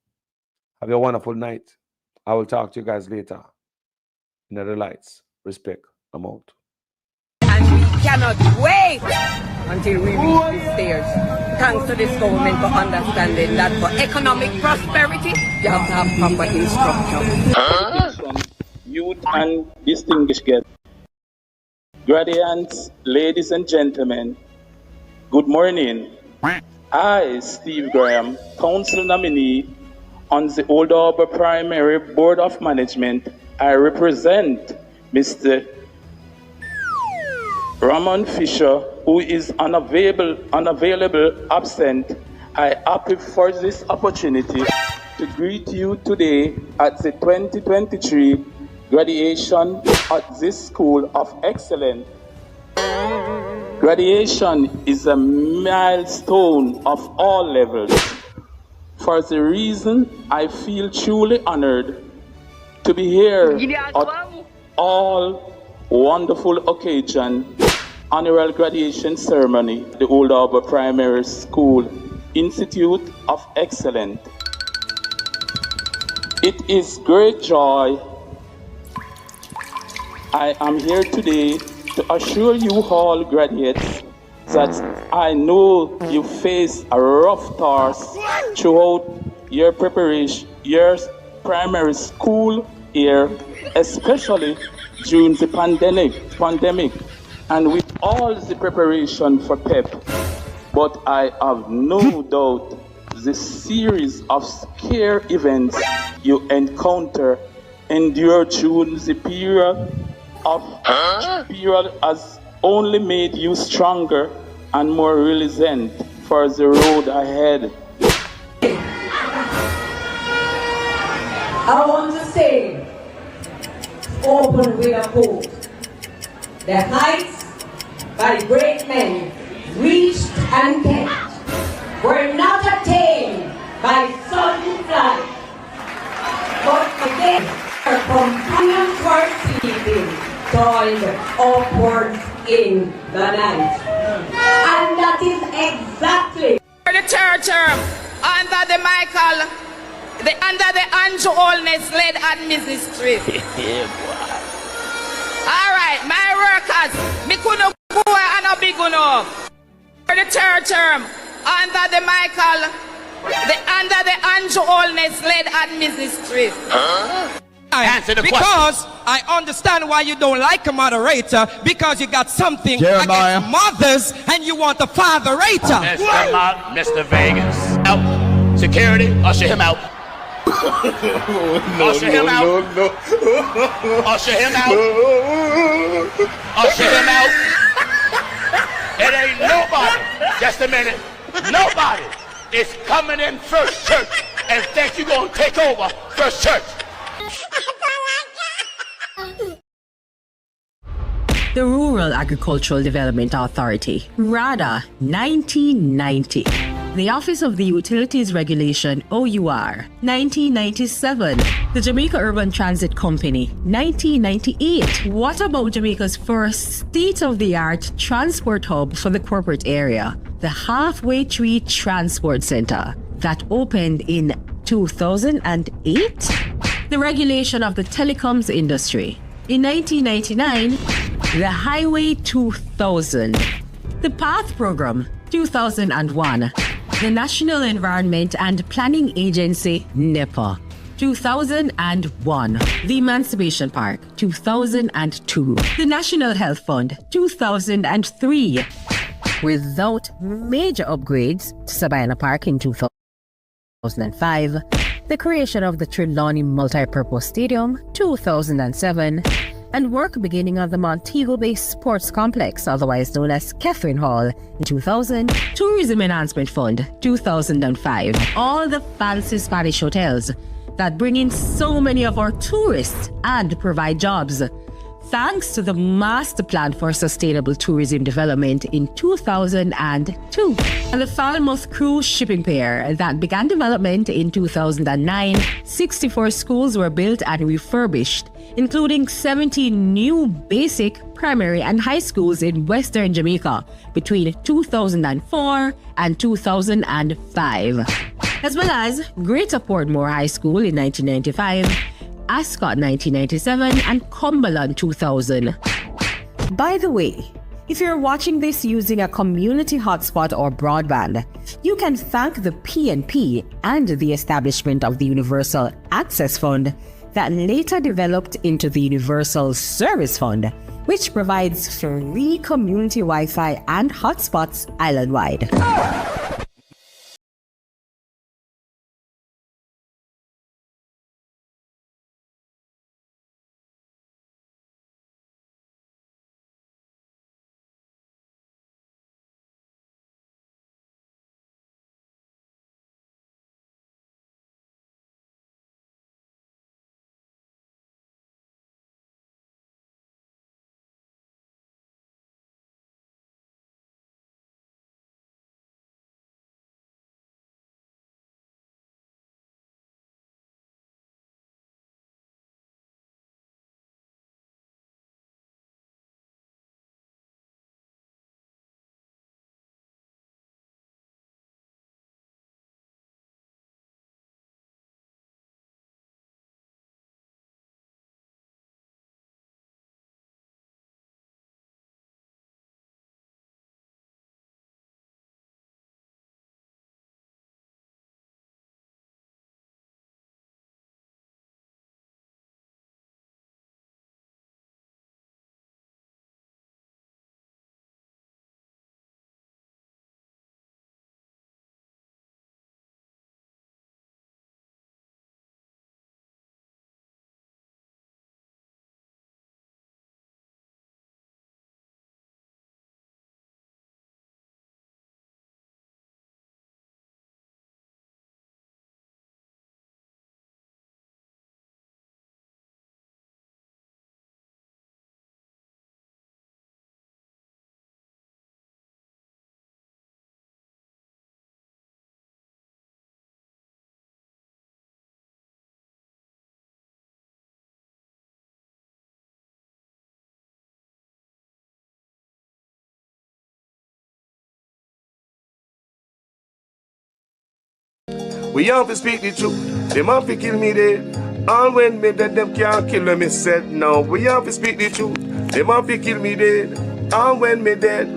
Have a wonderful night. I will talk to you guys later. In the lights. Respect. I'm out. And we cannot wait until we reach the stairs. Thanks to this government for understanding that for economic prosperity, you have to have proper instruction. From youth and distinguished guests, graduates, ladies and gentlemen, good morning. I, Steve Graham, council nominee on the Old Harbour Primary Board of Management, I represent Mr. Ramon Fisher, who is unavailable, absent, I happy for this opportunity to greet you today at the 2023 graduation at this School of Excellence. Graduation is a milestone of all levels. For the reason, I feel truly honored to be here at all wonderful occasion, annual graduation ceremony, the Old Harbour Primary School Institute of Excellence. It is great joy. I am here today to assure you all graduates that I know you face a rough task throughout your preparation, your primary school year, especially during the pandemic, and with all the preparation for PEP. But I have no doubt the series of scare events you endure during the period has only made you stronger and more resilient for the road ahead. I want to say, open with a quote. The heights by great men reached and kept were not attained by sudden flight, but again our companions were sleeping, toiled upward in the night. And that is exactly the third term under the under the Andrew Holness led administration. Yeah, boy. All right, my workers, me couldn't go and a big enough. For the third term under the under the Andrew Holness led administration. Answer the question. I understand why you don't like a moderator, because you got something Jeremiah. against mothers and you want a fatherator. Mr. Vegas. Out. Security, usher him out. Usher him out. Usher him out. Usher him out. It ain't nobody. Just a minute. Nobody is coming in First Church and think you're gonna take over First Church. The Rural Agricultural Development Authority, RADA, 1990. The Office of the Utilities Regulation, OUR, 1997. The Jamaica Urban Transit Company, 1998. What about Jamaica's first state-of-the-art transport hub for the corporate area, the Halfway Tree Transport Center, that opened in 2008? The regulation of the telecoms industry. In 1999, the Highway 2000. The PATH Program, 2001. The National Environment and Planning Agency, NEPA, 2001. The Emancipation Park, 2002. The National Health Fund, 2003. Without major upgrades to Sabina Park in 2005. The creation of the Trelawney Multipurpose Stadium, 2007, and work beginning of the Montego Bay Sports Complex, otherwise known as Catherine Hall, in 2000, Tourism Enhancement Fund, 2005. All the fancy Spanish hotels that bring in so many of our tourists and provide jobs. Thanks to the Master Plan for Sustainable Tourism Development in 2002. And the Falmouth Cruise Shipping Pier that began development in 2009. 64 schools were built and refurbished, including 70 new basic, primary and high schools in Western Jamaica between 2004 and 2005. As well as Greater Portmore High School in 1995, Ascot 1997, and Cumberland 2000. By the way, if you're watching this using a community hotspot or broadband, you can thank the PNP and the establishment of the Universal Access Fund that later developed into the Universal Service Fund, which provides free community Wi-Fi and hotspots island-wide. We have to speak the truth. Them have to kill me dead. And when me dead, them can't kill me said. No, we have to speak the truth. Them have to kill me dead. And when me dead.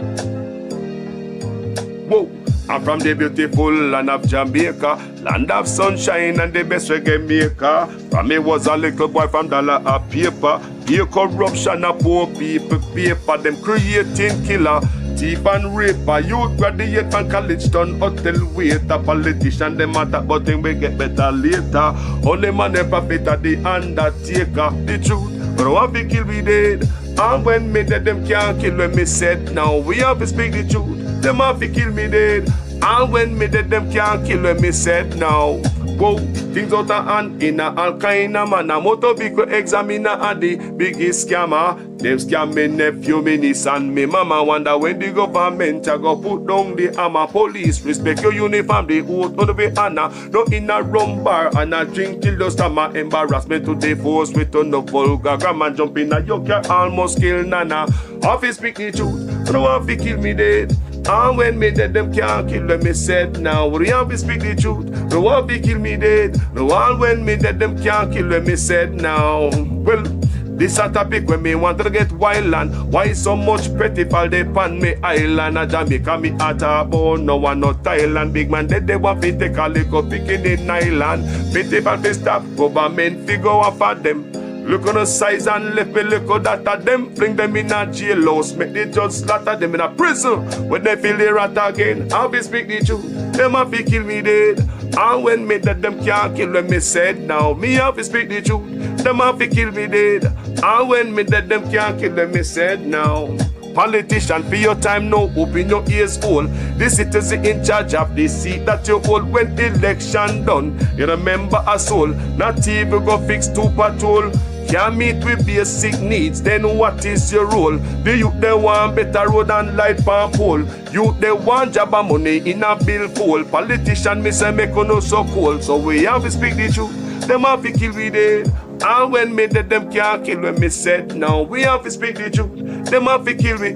Whoa. I'm from the beautiful land of Jamaica, land of sunshine and the best reggae maker. From me was a little boy from dollar a paper. Pay corruption a poor people paper. Them creating killer, thief and raper. Youth graduate from college done hotel waiter. Politician them matter but them will get better later. Only man the prophet are the undertaker. The truth, but I want to kill me dead. And when me dead them can't kill when me said. Now we have to speak the truth. Them have to kill me dead. And when me dead, them can't kill when me said now. Whoa, things out of hand in a all kind of man. A motor vehicle examiner and the biggest scammer. Them scam me nephew, me niece and me mama. Wonder when the government a go put down the hammer. Police respect your uniform, the oath on the honor. No in a rum bar and a drink till the stomach. Embarrassment to the force with on the vulgar grammar. Jump in a yoke, almost kill nana. Office speak the truth, no one fi kill me dead. And when me dead, them can't kill when me said. Now we have to speak the truth. No one fi kill me dead. No one when me dead, them can't kill when me said. Now, well, this a topic when me want to get wild and why so much pretty fall they pan me island. A Jamaica me at a bone, no one no Thailand. Big man dead, they want to take a liquor picking in island. Pity for the stop, government figure off at them. Look on the size and left me look at that of them. Bring them in a jailhouse, make the judge slaughter them in a prison. When they feel the rat again, I'll be speak the truth. Them have to kill me dead. And when me dead, them can't kill when me said. Now me have to speak the truth. Them have to kill me dead. And when me dead, them can't kill when me said. Now politician, for your time now, open your ears all. The citizen in charge of the seat that you hold when election done. You remember a soul, not even go fix to patrol. Can't meet with basic needs, then what is your role? The youth they want better road and light pan pole. Youth they want job and money in a bill pool. Politician me say make no so cold. So we have to speak the truth. Them have to kill we dead. And when me dead, them can't kill when me said. Now we have to speak the truth. Them have to kill me.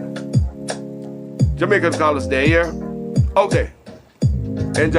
Jamaican call us there, yeah? Okay. Enjoy.